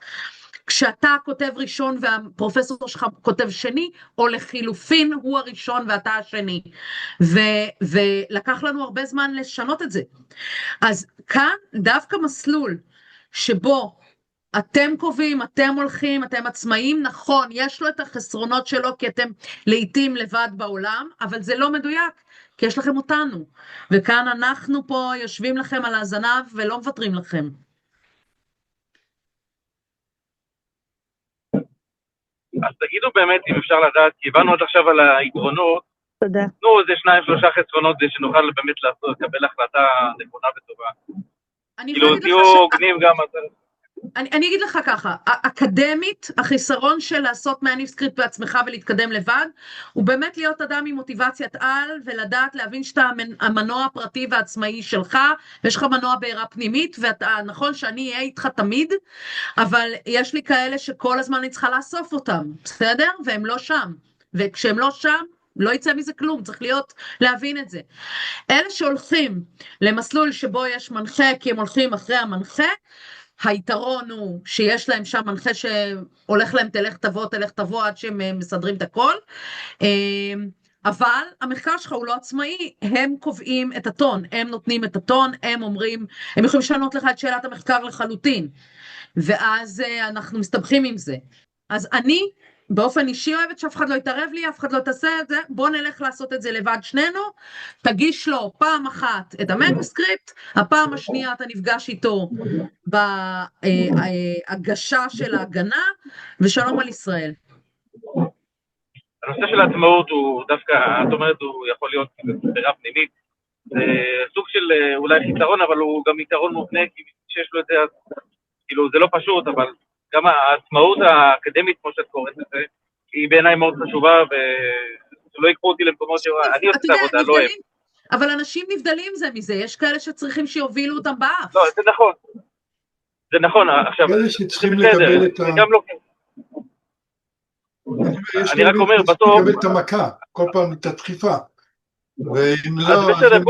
Speaker 7: כשאתה כותב ראשון והפרופסור שלך כותב שני, או לחילופין הוא הראשון ואתה השני. ולקח לנו הרבה זמן לשנות את זה. אז כאן דווקא מסלול שבו אתם קובעים, אתם הולכים, אתם עצמאים, נכון, יש לו את החסרונות שלו, כי אתם לעתים לבד בעולם, אבל זה לא מדויק, כי יש לכם אותנו. וכאן אנחנו פה יושבים לכם על הזנב ולא מוותרים לכם.
Speaker 10: אז תגידו באמת אם אפשר לדעת, כי הבנו עד עכשיו על היתרונות,
Speaker 6: תודה.
Speaker 10: תנו איזה 2-3 חסרונות כדי שנוכל באמת לקבל החלטה נכונה וטובה. כאילו תהיו הוגנים גם.
Speaker 7: אני אגיד לך ככה, אקדמית, החיסרון של לעשות מניוסקריפט בעצמך ולהתקדם לבד, הוא באמת להיות אדם עם מוטיבציית על, ולדעת להבין שאתה המנוע הפרטי והעצמאי שלך, ויש לך מנוע בעירה פנימית, ואתה נכון שאני אהיה איתך תמיד, אבל יש לי כאלה שכל הזמן אני צריכה לאסוף אותם, בסדר? והם לא שם. וכשהם לא שם, לא יצא מזה כלום, צריך להבין את זה. אלה שהולכים למסלול שבו יש מנחה, כי הם הולכים אחרי המנחה, היתרון הוא שיש להם שם מנחה שהולך להם תלך תבוא עד שהם מסדרים את הכל, אבל המחקר שלך הוא לא עצמאי, הם קובעים את הטון, הם נותנים את הטון, הם אומרים, הם יכולים לשנות לך את שאלת המחקר לחלוטין, ואז אנחנו מסתבכים עם זה. אז אני באופן אישי אוהבת שאף אחד לא יתערב לי, אף אחד לא תעשה את זה, בוא נלך לעשות את זה לבד שנינו, תגיש לו פעם אחת את המנוסקריפט, הפעם השנייה אתה נפגש איתו בהגשה של ההגנה, ושלום על ישראל.
Speaker 10: הנושא של העצמאות הוא דווקא, את אומרת, הוא יכול להיות בחירה פנימית, זה סוג של אולי חיסרון, אבל הוא גם יתרון מובנה, כי שיש לו את זה, כאילו זה לא פשוט, אבל גם העצמאות האקדמית, כמו שאת קוראת את זה, היא בעיניי מאוד חשובה, ולא יקחו אותי למקומות שאני עושה את העבודה, לא הם.
Speaker 7: אבל אנשים נבדלים זה מזה, יש כאלה שצריכים שיובילו אותם באף.
Speaker 10: לא, זה נכון. זה נכון, עכשיו,
Speaker 8: אלה שצריכים לקבל את ה... אני רק אומר, בסוף... לקבל את המכה, כל פעם את הדחיפה. ואם לא, אז הם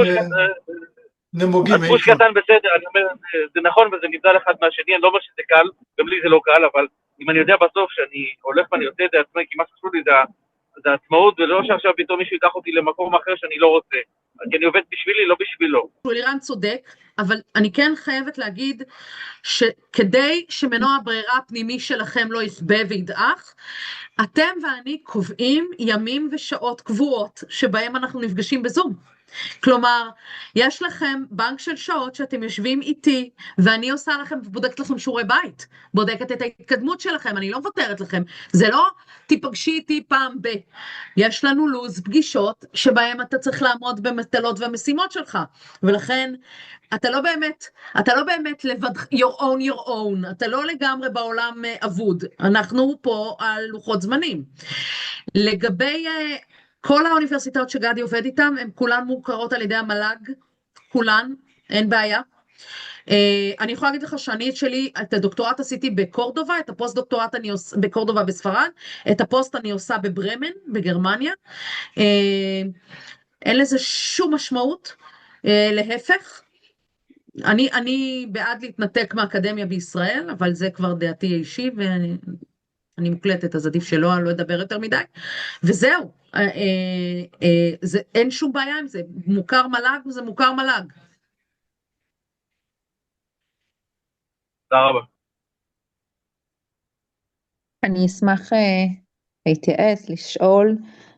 Speaker 8: נמוגים.
Speaker 10: אז פוש קטן בסדר, אני אומר, זה נכון וזה נבדל אחד מהשני, אני לא אומר שזה קל, גם לי זה לא קל, אבל אם אני יודע בסוף שאני הולך ואני עושה את זה עצמי, כי מה שחשוב לי זה העצמאות, ולא שעכשיו פתאום מישהו ייקח אותי למקום אחר שאני לא רוצה. כי אני עובד בשבילי, לא בשבילו.
Speaker 7: לירן צודק, אבל אני כן חייבת להגיד שכדי שמנוע הברירה הפנימי שלכם לא יסבה וידעך, אתם ואני קובעים ימים ושעות קבועות שבהם אנחנו נפגשים בזום. כלומר, יש לכם בנק של שעות שאתם יושבים איתי, ואני עושה לכם, בודקת לכם שיעורי בית, בודקת את ההתקדמות שלכם, אני לא מוותרת לכם, זה לא תיפגשי איתי פעם ב. יש לנו לוז פגישות, שבהם אתה צריך לעמוד במטלות ומשימות שלך, ולכן אתה לא באמת לבד, your own, אתה לא לגמרי בעולם אבוד, אנחנו פה על לוחות זמנים. לגבי... כל האוניברסיטאות שגדי עובד איתם, הן כולן מוכרות על ידי המל"ג, כולן, אין בעיה. אני יכולה להגיד לך שאני את הדוקטורט עשיתי בקורדובה, את הפוסט דוקטורט אני עושה בקורדובה בספרד, את הפוסט אני עושה בברמן, בגרמניה. אין לזה שום משמעות, להפך. אני בעד להתנתק מהאקדמיה בישראל, אבל זה כבר דעתי האישי, אני מוקלטת, אז עדיף שלא, אני לא אדבר יותר מדי, וזהו, אין שום בעיה עם זה, מוכר מל"ג, זה מוכר מל"ג.
Speaker 10: תודה רבה.
Speaker 11: אני אשמח להתייעץ, לשאול,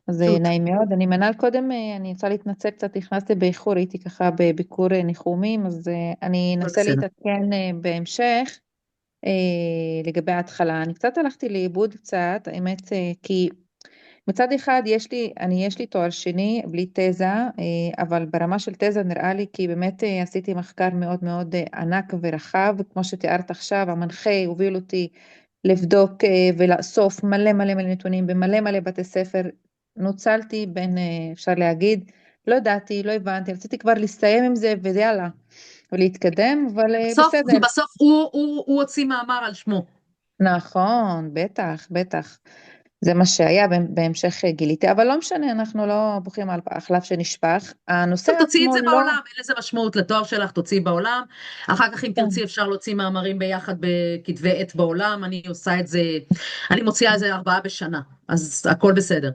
Speaker 11: אז נעים מאוד. אני מנהל קודם, אני רוצה להתנצל קצת, נכנסתי באיחור, הייתי ככה בביקור ניחומים, אז אני אנסה
Speaker 7: בסדר.
Speaker 11: להתעדכן בהמשך לגבי ההתחלה. אני קצת הלכתי לאיבוד קצת, האמת, כי מצד אחד יש לי תואר שני בלי תזה, אבל ברמה של תזה נראה לי כי באמת עשיתי מחקר מאוד מאוד ענק ורחב, כמו שתיארת עכשיו, המנחה הוביל אותי לבדוק ולאסוף מלא מלא מלא נתונים במלא מלא בתי ספר, נוצלתי בין, אפשר להגיד, לא ידעתי, לא הבנתי, רציתי כבר להסתיים עם זה ויאללה, ולהתקדם, אבל בסדר.
Speaker 7: בסוף הוא הוציא מאמר על שמו.
Speaker 11: נכון, בטח, בטח. זה מה שהיה, בהמשך גיליתי, אבל לא משנה, אנחנו לא בוכים על החלב שנשפך. הנושא
Speaker 7: טוב, תוציאי את
Speaker 11: עצמו
Speaker 7: זה
Speaker 11: לא...
Speaker 7: בעולם, אין לזה משמעות לתואר שלך, תוציאי בעולם. אחר כך אם תרצי אפשר להוציא מאמרים ביחד בכתבי עת בעולם, אני עושה את זה, אני מוציאה את זה 4 בשנה, אז הכל בסדר.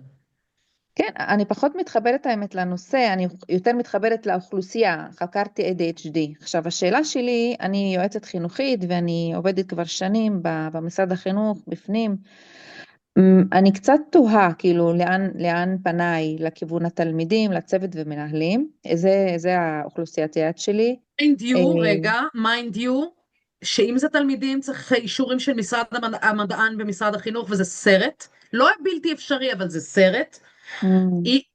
Speaker 11: כן, אני פחות מתחברת האמת לנושא, אני יותר מתחברת לאוכלוסייה, חקרתי ADHD. עכשיו, השאלה שלי, אני יועצת חינוכית ואני עובדת כבר שנים במשרד החינוך, בפנים. אני קצת תוהה, כאילו, לאן פניי, לכיוון התלמידים, לצוות ומנהלים, זה האוכלוסיית יעד שלי.
Speaker 7: מיינד יו, שאם זה תלמידים צריך אישורים של משרד המדען במשרד החינוך, וזה סרט, לא בלתי אפשרי, אבל זה סרט.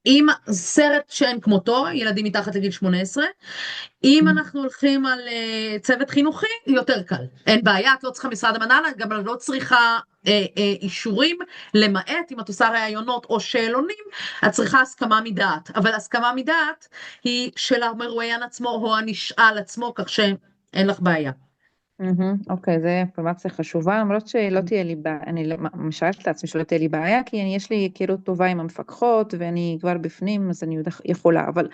Speaker 7: אם סרט שאין כמותו, ילדים מתחת לגיל 18, אם אנחנו הולכים על צוות חינוכי, יותר קל. אין בעיה, את לא צריכה משרד המדען, גם לא צריכה אישורים, למעט אם את עושה ראיונות או שאלונים, את צריכה הסכמה מדעת. אבל הסכמה מדעת היא של המרואיין עצמו או הנשאל עצמו, כך שאין לך בעיה.
Speaker 11: אוקיי, זו אינפורמציה חשובה, למרות שלא תהיה לי בעיה, אני משערת לעצמי שלא תהיה לי בעיה, כי יש לי היכרות טובה עם המפקחות, ואני כבר בפנים, אז אני יכולה, אבל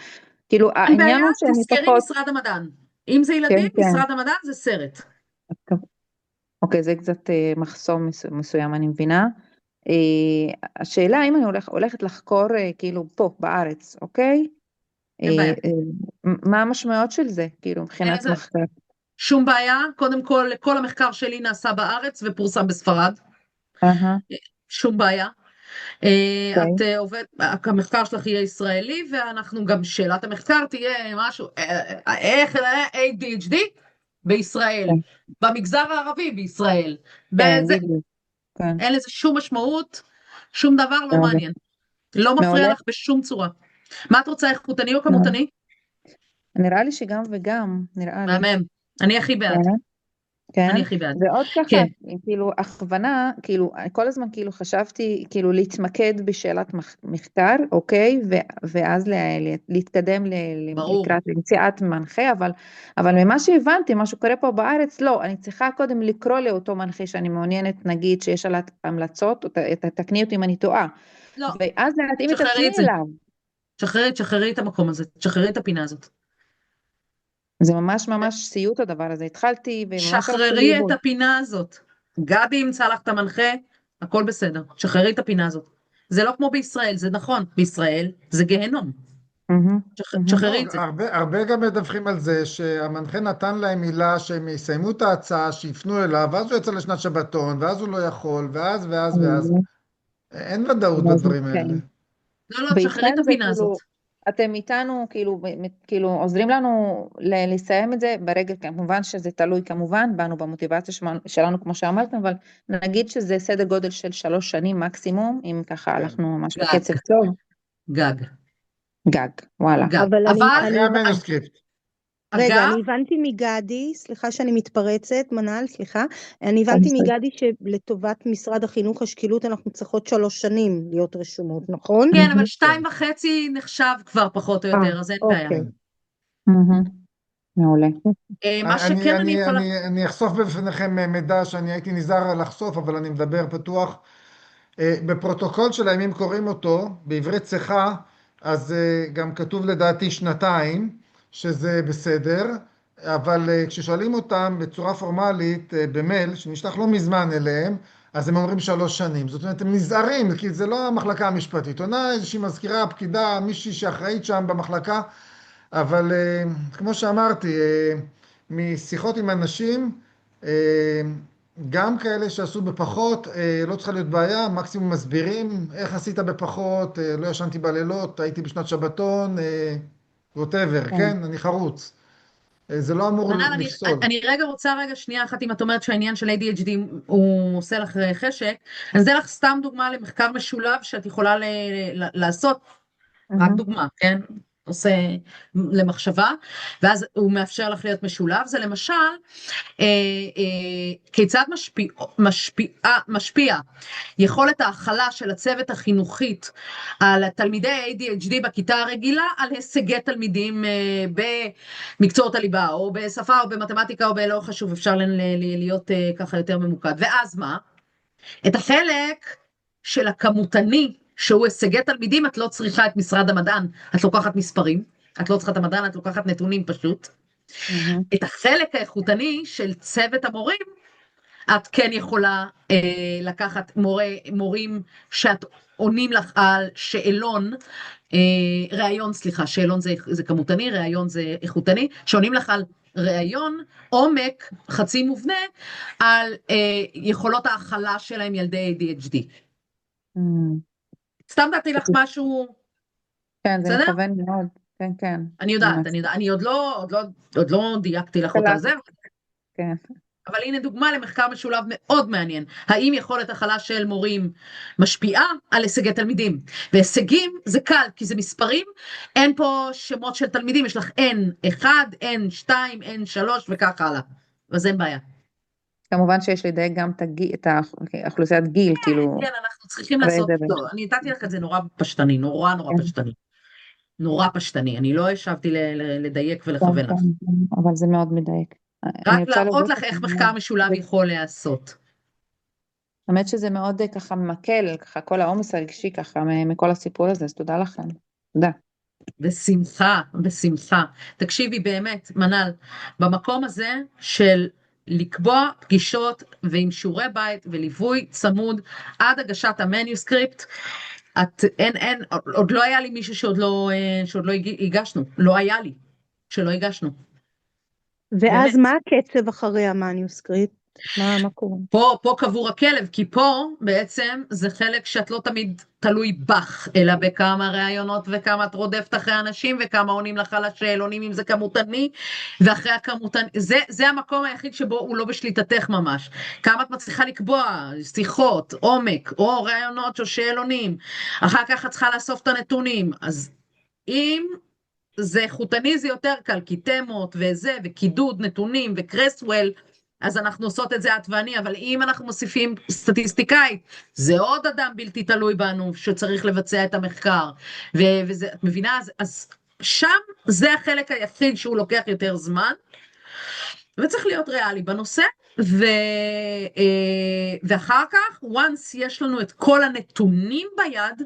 Speaker 11: כאילו העניין הוא שאני
Speaker 7: תזכרי משרד המדען. אם זה ילדים, משרד המדען זה סרט.
Speaker 11: אוקיי, זה קצת מחסום מסוים, אני מבינה. השאלה אם אני הולכת לחקור כאילו פה בארץ, אוקיי? מה המשמעויות של זה, כאילו מבחינת מחקר?
Speaker 7: שום בעיה, קודם כל, כל המחקר שלי נעשה בארץ ופורסם בספרד. שום בעיה. את עובד, המחקר שלך יהיה ישראלי, ואנחנו גם, שאלת המחקר תהיה משהו, איך ADHD בישראל, במגזר הערבי בישראל. אין לזה שום משמעות, שום דבר לא מעניין. לא מפריע לך בשום צורה. מה את רוצה, איכותני או כמותני?
Speaker 11: נראה לי שגם וגם, נראה לי.
Speaker 7: מהמם. אני הכי בעד.
Speaker 11: כן,
Speaker 7: אני הכי בעד.
Speaker 11: ועוד ככה, כאילו, הכוונה, כאילו, כל הזמן כאילו חשבתי, כאילו, להתמקד בשאלת מחקר, אוקיי, ואז להתקדם לקראת למציאת מנחה, אבל ממה שהבנתי, מה שקורה פה בארץ, לא, אני צריכה קודם לקרוא לאותו מנחה שאני מעוניינת, נגיד, שיש עליו המלצות, תקני אותי אם אני טועה, ואז להתאים את עצמי אליו.
Speaker 7: תשחררי את המקום הזה, תשחררי את הפינה הזאת.
Speaker 11: זה ממש ממש סיוט הדבר הזה, התחלתי
Speaker 7: שחררי את הפינה הזאת, גדי ימצא לך את המנחה, הכל בסדר, שחררי את הפינה הזאת. זה לא כמו בישראל, זה נכון, בישראל זה גהנום. שחררי את זה.
Speaker 1: הרבה גם מדווחים על זה שהמנחה נתן להם מילה שהם יסיימו את ההצעה, שיפנו אליו, ואז הוא יצא לשנת שבתון, ואז הוא לא יכול, ואז. אין ודאות בדברים האלה.
Speaker 7: לא, שחררי את הפינה הזאת.
Speaker 11: אתם איתנו, כאילו עוזרים לנו לסיים את זה ברגע, כמובן שזה תלוי כמובן, באנו במוטיבציה שלנו כמו שאמרתם, אבל נגיד שזה סדר גודל של 3 שנים מקסימום, אם ככה הלכנו ממש בקצב טוב. גג, וואלה.
Speaker 7: אבל
Speaker 1: אחרי המנוסקריפט.
Speaker 6: רגע, אני הבנתי מגדי, סליחה שאני מתפרצת, מנהל, סליחה, אני הבנתי מגדי שלטובת משרד החינוך השקילות אנחנו צריכות 3 שנים להיות רשומות, נכון?
Speaker 7: כן, אבל 2.5 נחשב כבר פחות או יותר, אז אין בעיה.
Speaker 11: מעולה.
Speaker 7: מה שכן אני יכולה...
Speaker 1: אני אחשוף בפניכם מידע שאני הייתי נזהר לחשוף, אבל אני מדבר פתוח. בפרוטוקול של הימים קוראים אותו, בעברית צחה, אז גם כתוב לדעתי 2, שזה בסדר, אבל כששואלים אותם בצורה פורמלית במייל, שנשלח לא מזמן אליהם, אז הם אומרים 3 שנים. זאת אומרת, הם נזהרים, כי זה לא המחלקה המשפטית. עונה איזושהי מזכירה, פקידה, מישהי שאחראית שם במחלקה, אבל כמו שאמרתי, משיחות עם אנשים, גם כאלה שעשו בפחות, לא צריכה להיות בעיה, מקסימום מסבירים איך עשית בפחות, לא ישנתי בלילות, הייתי בשנת שבתון, whatever, כן? אני חרוץ. זה לא אמור
Speaker 7: מנל,
Speaker 1: לפסול.
Speaker 7: אני רגע רוצה שנייה אחת, אם את אומרת שהעניין של ADHD הוא עושה לך חשק, אז זה לך סתם דוגמה למחקר משולב שאת יכולה לעשות, רק דוגמה, כן? עושה למחשבה, ואז הוא מאפשר לך להיות משולב, זה למשל, כיצד משפיע יכולת ההכלה של הצוות החינוכית על תלמידי ADHD בכיתה הרגילה, על הישגי תלמידים במקצועות הליבה, או בשפה, או במתמטיקה, או בלא חשוב, אפשר להיות ככה יותר ממוקד. ואז מה? את החלק של הכמותני, שהוא הישגי תלמידים, את לא צריכה את משרד המדען, את לוקחת מספרים, את לא צריכה את המדען, את לוקחת נתונים פשוט. את החלק האיכותני של צוות המורים, את כן יכולה לקחת מורים שאת עונים לך על שאלון, ראיון, סליחה, שאלון זה כמותני, ראיון זה איכותני, שעונים לך על ראיון עומק חצי מובנה על יכולות ההכלה שלהם ילדי ADHD. סתם דעתי לך משהו,
Speaker 11: כן, זה
Speaker 7: בסדר?
Speaker 11: מכוון מאוד, כן, כן.
Speaker 7: אני יודעת, אני עוד לא דייקתי לך אותה, זהו.
Speaker 11: כן.
Speaker 7: אבל הנה דוגמה למחקר משולב מאוד מעניין. האם יכולת הכלה של מורים משפיעה על הישגי תלמידים? והישגים זה קל, כי זה מספרים, אין פה שמות של תלמידים, יש לך N1, N2, N3 וכך הלאה. אז אין בעיה.
Speaker 11: כמובן שיש לדייק גם את האוכלוסיית גיל, כאילו...
Speaker 7: כן, אנחנו צריכים לעשות, לא, אני נתתי לך את זה נורא פשטני, נורא פשטני. נורא פשטני, אני לא ישבתי לדייק ולכוון לך.
Speaker 11: אבל זה מאוד מדייק.
Speaker 7: רק להראות לך איך מחקר משולב יכול להיעשות.
Speaker 11: האמת שזה מאוד ככה מקל, ככה כל העומס הרגשי ככה מכל הסיפור הזה, אז תודה לכם. תודה.
Speaker 7: בשמחה, בשמחה. תקשיבי באמת, מנל, במקום הזה של לקבוע פגישות ועם שיעורי בית וליווי צמוד עד הגשת המניוסקריפט, עוד לא היה לי מישהו שעוד לא הגשנו, לא היה לי, שלא הגשנו.
Speaker 6: ואז מה הקצב אחרי המניוסקריפט? מה קורה?
Speaker 7: פה קבור הכלב, כי פה בעצם זה חלק שאת לא תמיד תלוי בך, אלא בכמה ראיונות וכמה את רודפת אחרי אנשים וכמה עונים לך על השאלונים אם זה כמותני, ואחרי הכמותני, זה המקום היחיד שבו הוא לא בשליטתך ממש. כמה את מצליחה לקבוע שיחות, עומק, או ראיונות או שאלונים, אחר כך את צריכה לאסוף את הנתונים, אז אם זה איכותני זה יותר קל, כי תמות וזה, וקידוד נתונים וקרסוול, אז אנחנו עושות את זה את ואני, אבל אם אנחנו מוסיפים סטטיסטיקאית, זה עוד אדם בלתי תלוי בנו שצריך לבצע את המחקר, וזה, את מבינה? אז שם זה החלק היחיד שהוא לוקח יותר זמן, וצריך להיות ריאלי בנושא, ואחר כך, once יש לנו את כל הנתונים ביד,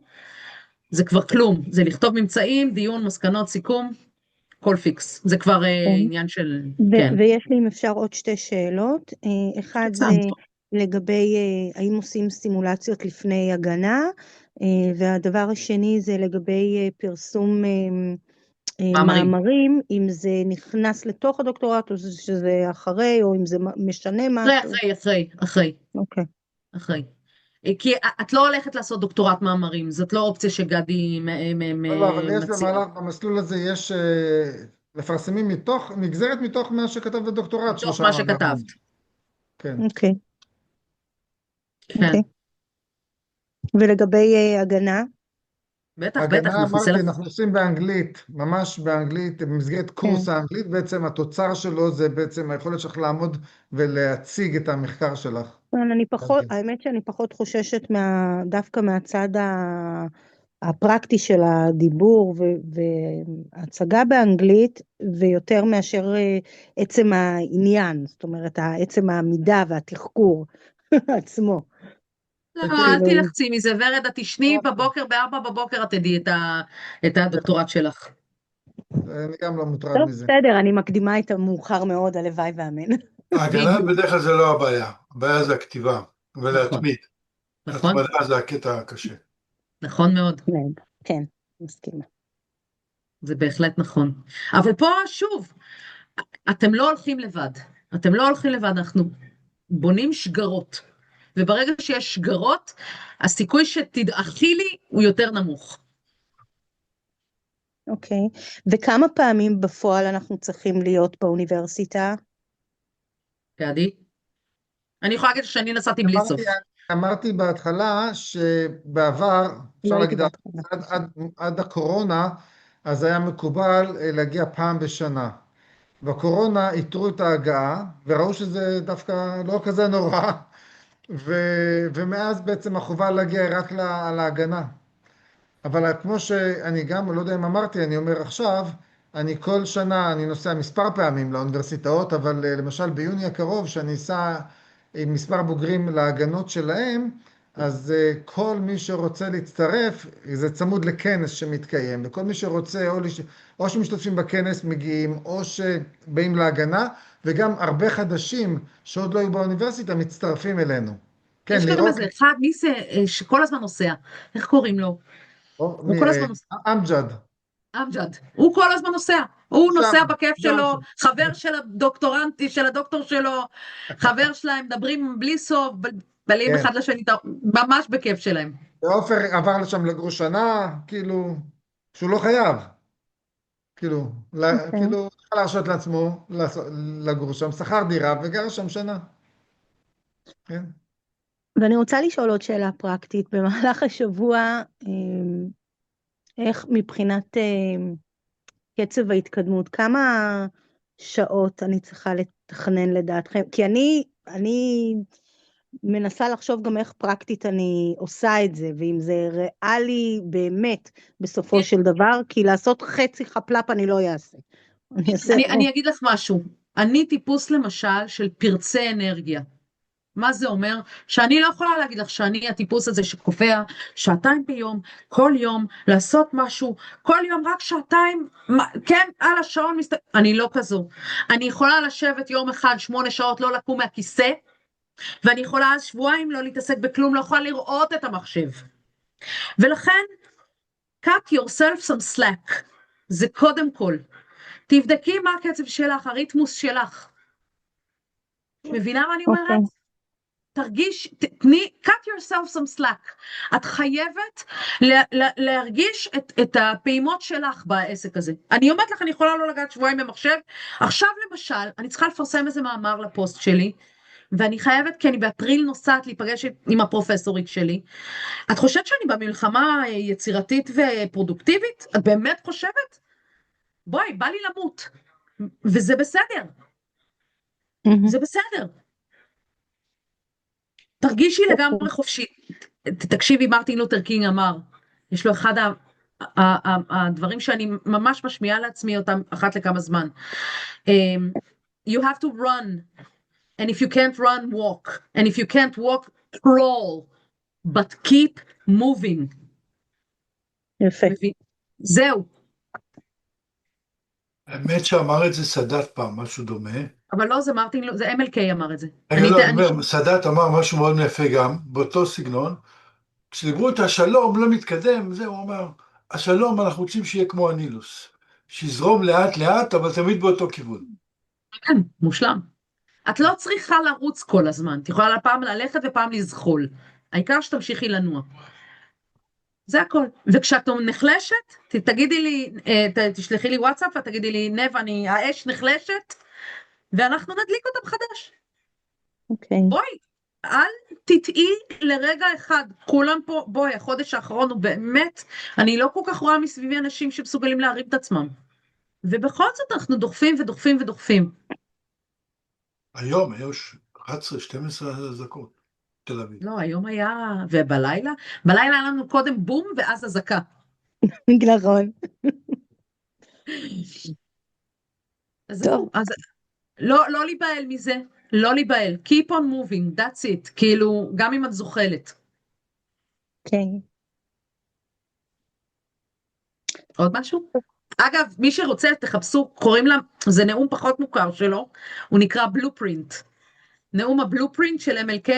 Speaker 7: זה כבר כלום, זה לכתוב ממצאים, דיון, מסקנות, סיכום, כל פיקס, זה כבר עניין של, כן.
Speaker 6: ויש לי אם אפשר עוד שתי שאלות, אחד זה לגבי האם עושים סימולציות לפני הגנה, והדבר השני זה לגבי פרסום מאמרים, אם זה נכנס לתוך הדוקטורט, או שזה אחרי, או אם זה משנה משהו.
Speaker 7: אחרי.
Speaker 6: אוקיי.
Speaker 7: אחרי. כי את לא הולכת לעשות דוקטורט מאמרים, זאת לא אופציה שגדי מציעה.
Speaker 1: לא, אבל יש במהלך, במסלול הזה יש מפרסמים נגזרת מתוך מה שכתב בדוקטורט.
Speaker 7: מתוך מה שכתבת.
Speaker 1: כן.
Speaker 6: אוקיי. ולגבי הגנה?
Speaker 7: בטח.
Speaker 1: הגנה, אמרתי, אנחנו עושים באנגלית, ממש באנגלית, במסגרת קורס האנגלית, בעצם התוצר שלו זה בעצם היכולת שלך לעמוד ולהציג את המחקר שלך.
Speaker 6: האמת שאני פחות חוששת דווקא מהצד הפרקטי של הדיבור והצגה באנגלית, ויותר מאשר עצם העניין, זאת אומרת, עצם העמידה והתחקור עצמו.
Speaker 7: לא, אל תלחצי מזה, ורד, את תשני בבוקר, ב-4:00 את תדעי את הדוקטורט שלך.
Speaker 1: אני גם לא מוטרד מזה.
Speaker 6: בסדר, אני מקדימה את המאוחר מאוד, הלוואי ואמן.
Speaker 8: ההגנה בדרך כלל זה לא הבעיה, הבעיה זה הכתיבה, ולהתמיד.
Speaker 7: נכון.
Speaker 8: התמדה זה הקטע הקשה.
Speaker 7: נכון מאוד.
Speaker 6: כן, מסכימה.
Speaker 7: זה בהחלט נכון. אבל פה שוב, אתם לא הולכים לבד. אנחנו בונים שגרות, וברגע שיש שגרות, הסיכוי שתדעכי לי הוא יותר נמוך.
Speaker 6: אוקיי. וכמה פעמים בפועל אנחנו צריכים להיות באוניברסיטה?
Speaker 7: גדי? אני יכולה להגיד שאני נסעתי בלי סוף.
Speaker 1: אמרתי בהתחלה שבעבר, אפשר
Speaker 6: לא הייתי
Speaker 1: להגיד,
Speaker 6: בהתחלה.
Speaker 1: עד הקורונה, אז היה מקובל להגיע פעם בשנה. בקורונה איתרו את ההגעה, וראו שזה דווקא לא כזה נורא, ומאז בעצם החובה להגיע רק להגנה. אבל כמו שאני גם, לא יודע אם אמרתי, אני אומר עכשיו, אני כל שנה, אני נוסע מספר פעמים לאוניברסיטאות, אבל למשל ביוני הקרוב, שאני אסע עם מספר בוגרים להגנות שלהם, אז כל מי שרוצה להצטרף, זה צמוד לכנס שמתקיים, וכל מי שרוצה, או שמשתתפים בכנס מגיעים, או שבאים להגנה, וגם הרבה חדשים שעוד לא היו באוניברסיטה מצטרפים אלינו. כן,
Speaker 7: יש גם איזה אחד, מי זה שכל הזמן נוסע? איך קוראים לו? הוא כל הזמן נוסע.
Speaker 1: אמג'ד.
Speaker 7: אמג'ד. הוא כל הזמן נוסע. הוא נוסע בכיף שלו, חבר של הדוקטורנטי, של הדוקטור שלו, חבר שלהם, מדברים בלי סוף, בלים אחד לשני, ממש בכיף שלהם.
Speaker 1: ועופר עבר לשם לגור שנה, כאילו, שהוא לא חייב. כאילו, יכול להרשות לעצמו לגור שם, שכר דירה וגר שם שנה. כן.
Speaker 6: ואני רוצה לשאול עוד שאלה פרקטית, במהלך השבוע, איך מבחינת קצב ההתקדמות, כמה שעות אני צריכה לתכנן לדעתכם? כי אני מנסה לחשוב גם איך פרקטית אני עושה את זה, ואם זה ריאלי באמת בסופו של דבר, כי לעשות חצי חפלפ אני לא אעשה.
Speaker 7: אני אגיד לך משהו, אני טיפוס למשל של פרצי אנרגיה. מה זה אומר? שאני לא יכולה להגיד לך שאני הטיפוס הזה שקובע שעתיים ביום, כל יום, לעשות משהו, כל יום רק שעתיים, כן, על השעון, אני לא כזו. אני יכולה לשבת יום אחד 8 שעות, לא לקום מהכיסא, ואני יכולה אז שבועיים לא להתעסק בכלום, לא יכולה לראות את המחשב. ולכן, cut yourself some slack. זה קודם כל. תבדקי מה הקצב שלך, הריתמוס שלך. מבינה מה אני אומרת? תרגיש, תני, cut yourself some slack. את חייבת להרגיש את הפעימות שלך בעסק הזה. אני אומרת לך, אני יכולה לא לגעת שבועיים במחשב. עכשיו למשל, אני צריכה לפרסם איזה מאמר לפוסט שלי, ואני חייבת, כי אני באפריל נוסעת להיפגש עם הפרופסורית שלי. את חושבת שאני במלחמה יצירתית ופרודוקטיבית? את באמת חושבת? בואי, בא לי למות. וזה בסדר. זה בסדר. תרגישי לגמרי חופשי. תקשיבי, מרטין לותר קינג אמר, יש לו אחד הדברים שאני ממש משמיעה לעצמי אותם אחת לכמה זמן. You have to run, and if you can't run, walk, and if you can't walk, crawl, but keep moving.
Speaker 6: יפה.
Speaker 7: זהו.
Speaker 8: האמת שאמר את זה סאדאת פעם, משהו דומה.
Speaker 7: אבל לא, זה מרטין, זה MLK אמר את זה.
Speaker 8: סאדאת אמר משהו מאוד יפה גם, באותו סגנון. כשדיברו את השלום לא מתקדם, זה הוא אמר, השלום אנחנו רוצים שיהיה כמו הנילוס, שיזרום לאט לאט, אבל תמיד באותו כיוון.
Speaker 7: כן, מושלם. את לא צריכה לרוץ כל הזמן, את יכולה פעם ללכת ופעם לזחול. העיקר שתמשיכי לנוע. זה הכל. וכשאת נחלשת, תגידי לי, תשלחי לי וואטסאפ ותגידי לי, נב, האש נחלשת, ואנחנו נדליק אותם חדש.
Speaker 6: אוקיי.
Speaker 7: בואי, אל תטעי לרגע אחד, כולם פה, בואי, החודש האחרון הוא באמת, אני לא כל כך רואה מסביבי אנשים שמסוגלים להרים את עצמם. ובכל זאת אנחנו דוחפים ודוחפים ודוחפים.
Speaker 8: היום היו 11-12 אזעקות, תל אביב.
Speaker 7: לא, היום היה, ובלילה? בלילה היה לנו קודם בום ואז אזעקה.
Speaker 6: נכון.
Speaker 7: אז זהו, אז לא להיבהל מזה, לא להיבהל. Keep on moving, that's it. כאילו, גם אם את זוחלת.
Speaker 6: כן.
Speaker 7: עוד משהו? אגב, מי שרוצה, תחפשו, קוראים לה, זה נאום פחות מוכר שלו, הוא נקרא בלופרינט. נאום הבלופרינט של MLK,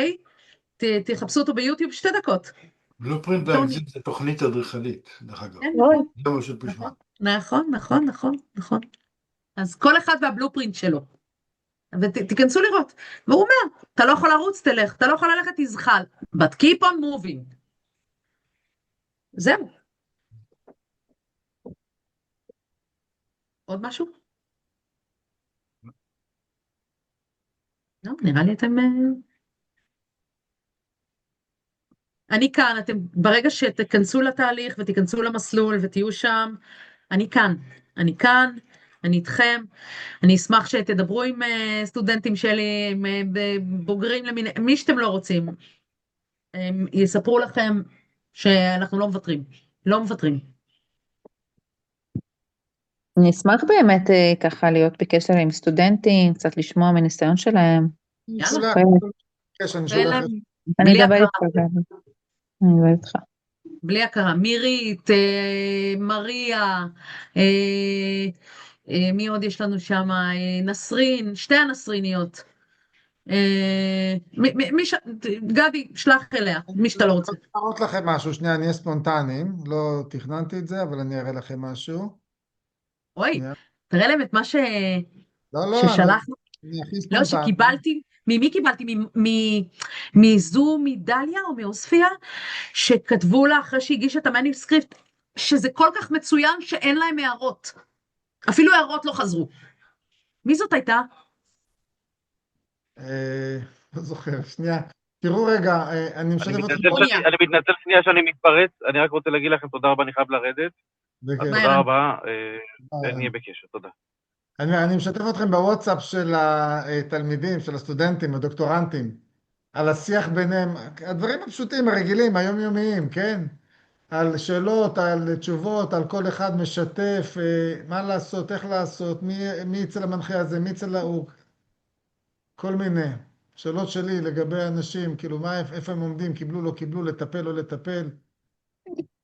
Speaker 7: תחפשו אותו ביוטיוב 2 דקות.
Speaker 8: בלופרינט באנגלית זה תוכנית אדריכלית, דרך אגב. זה מה שפשוט.
Speaker 7: נכון. אז כל אחד והבלופרינט שלו. ותיכנסו לראות. והוא אומר, אתה לא יכול לרוץ, תלך, אתה לא יכול ללכת, תזחל. But keep on moving. זהו. עוד משהו? לא, נראה לי אתם... אני כאן, אתם, ברגע שתכנסו לתהליך ותיכנסו למסלול ותהיו שם, אני כאן, אני איתכם, אני אשמח שתדברו עם סטודנטים שלי, עם בוגרים למיני, מי שאתם לא רוצים, הם יספרו לכם שאנחנו לא מוותרים, לא מוותרים.
Speaker 11: אני אשמח באמת ככה להיות בקשר עם סטודנטים, קצת לשמוע מניסיון שלהם.
Speaker 7: יאללה.
Speaker 11: אני אדבר איתך. אני אדבר איתך.
Speaker 7: בלי הכרה, מירית, מריה, מי עוד יש לנו שם? נסרין, שתי הנסריניות. גבי, שלח אליה, מי שאתה לא רוצה.
Speaker 1: אני רוצה להראות לכם משהו, שנייה, אני אהיה ספונטני, לא תכננתי את זה, אבל אני אראה לכם משהו.
Speaker 7: אוי, תראה להם את מה ששלחנו. לא, שקיבלתי, ממי קיבלתי? מזו, מדליה או מאוספיה, שכתבו לה אחרי שהגישה את המניוסקריפט, שזה כל כך מצוין שאין להם הערות. אפילו הערות לא חזרו. מי זאת הייתה?
Speaker 1: לא זוכר, שנייה. תראו רגע, אני משתף אתכם.
Speaker 10: אני מתנצל שנייה שאני מתפרץ, אני רק רוצה להגיד לכם תודה רבה, אני חייב לרדת. תודה רבה, ונהיה בקשר, תודה.
Speaker 1: אני משתף אתכם בוואטסאפ של התלמידים, של הסטודנטים, הדוקטורנטים, על השיח ביניהם, הדברים הפשוטים, הרגילים, היומיומיים, כן? על שאלות, על תשובות, על כל אחד משתף, מה לעשות, איך לעשות, מי אצל המנחה הזה, מי אצל ההוא, כל מיני שאלות שלי לגבי אנשים, כאילו איפה הם עומדים, קיבלו, לא קיבלו, לטפל, לא לטפל,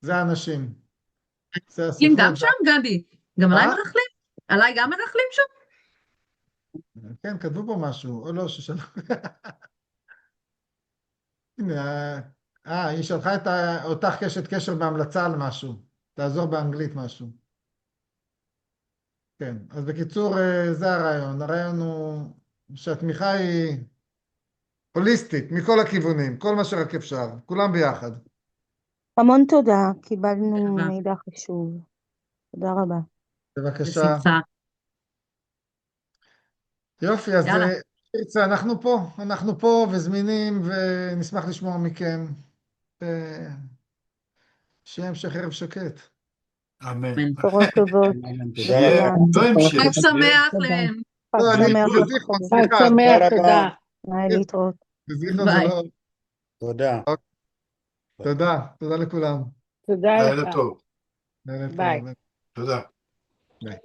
Speaker 1: זה האנשים.
Speaker 7: גם שם, גדי, גם עליי מרכלים? עליי גם מרכלים שם?
Speaker 1: כן, כתבו פה משהו, או לא, ששלחו. הנה, היא שלחה אותך קשת קשר בהמלצה על משהו, תעזור באנגלית משהו. כן, אז בקיצור, זה הרעיון. הרעיון הוא שהתמיכה היא הוליסטית, מכל הכיוונים, כל מה שרק אפשר, כולם ביחד.
Speaker 6: המון תודה, קיבלנו מידע חשוב. תודה רבה.
Speaker 1: בבקשה.
Speaker 7: בשמחה.
Speaker 1: יופי, אז תרצה, אנחנו פה וזמינים ונשמח לשמוע מכם. שיהיה המשך ערב שקט.
Speaker 8: אמן.
Speaker 6: בשורות טובות.
Speaker 7: חג שמח להם.
Speaker 9: חג שמח, תודה.
Speaker 6: להתראות.
Speaker 7: ביי.
Speaker 1: תודה לכולם.
Speaker 9: תודה לך.
Speaker 8: לילה טוב.
Speaker 1: לילה טוב.
Speaker 9: ביי.
Speaker 8: תודה.
Speaker 1: ביי.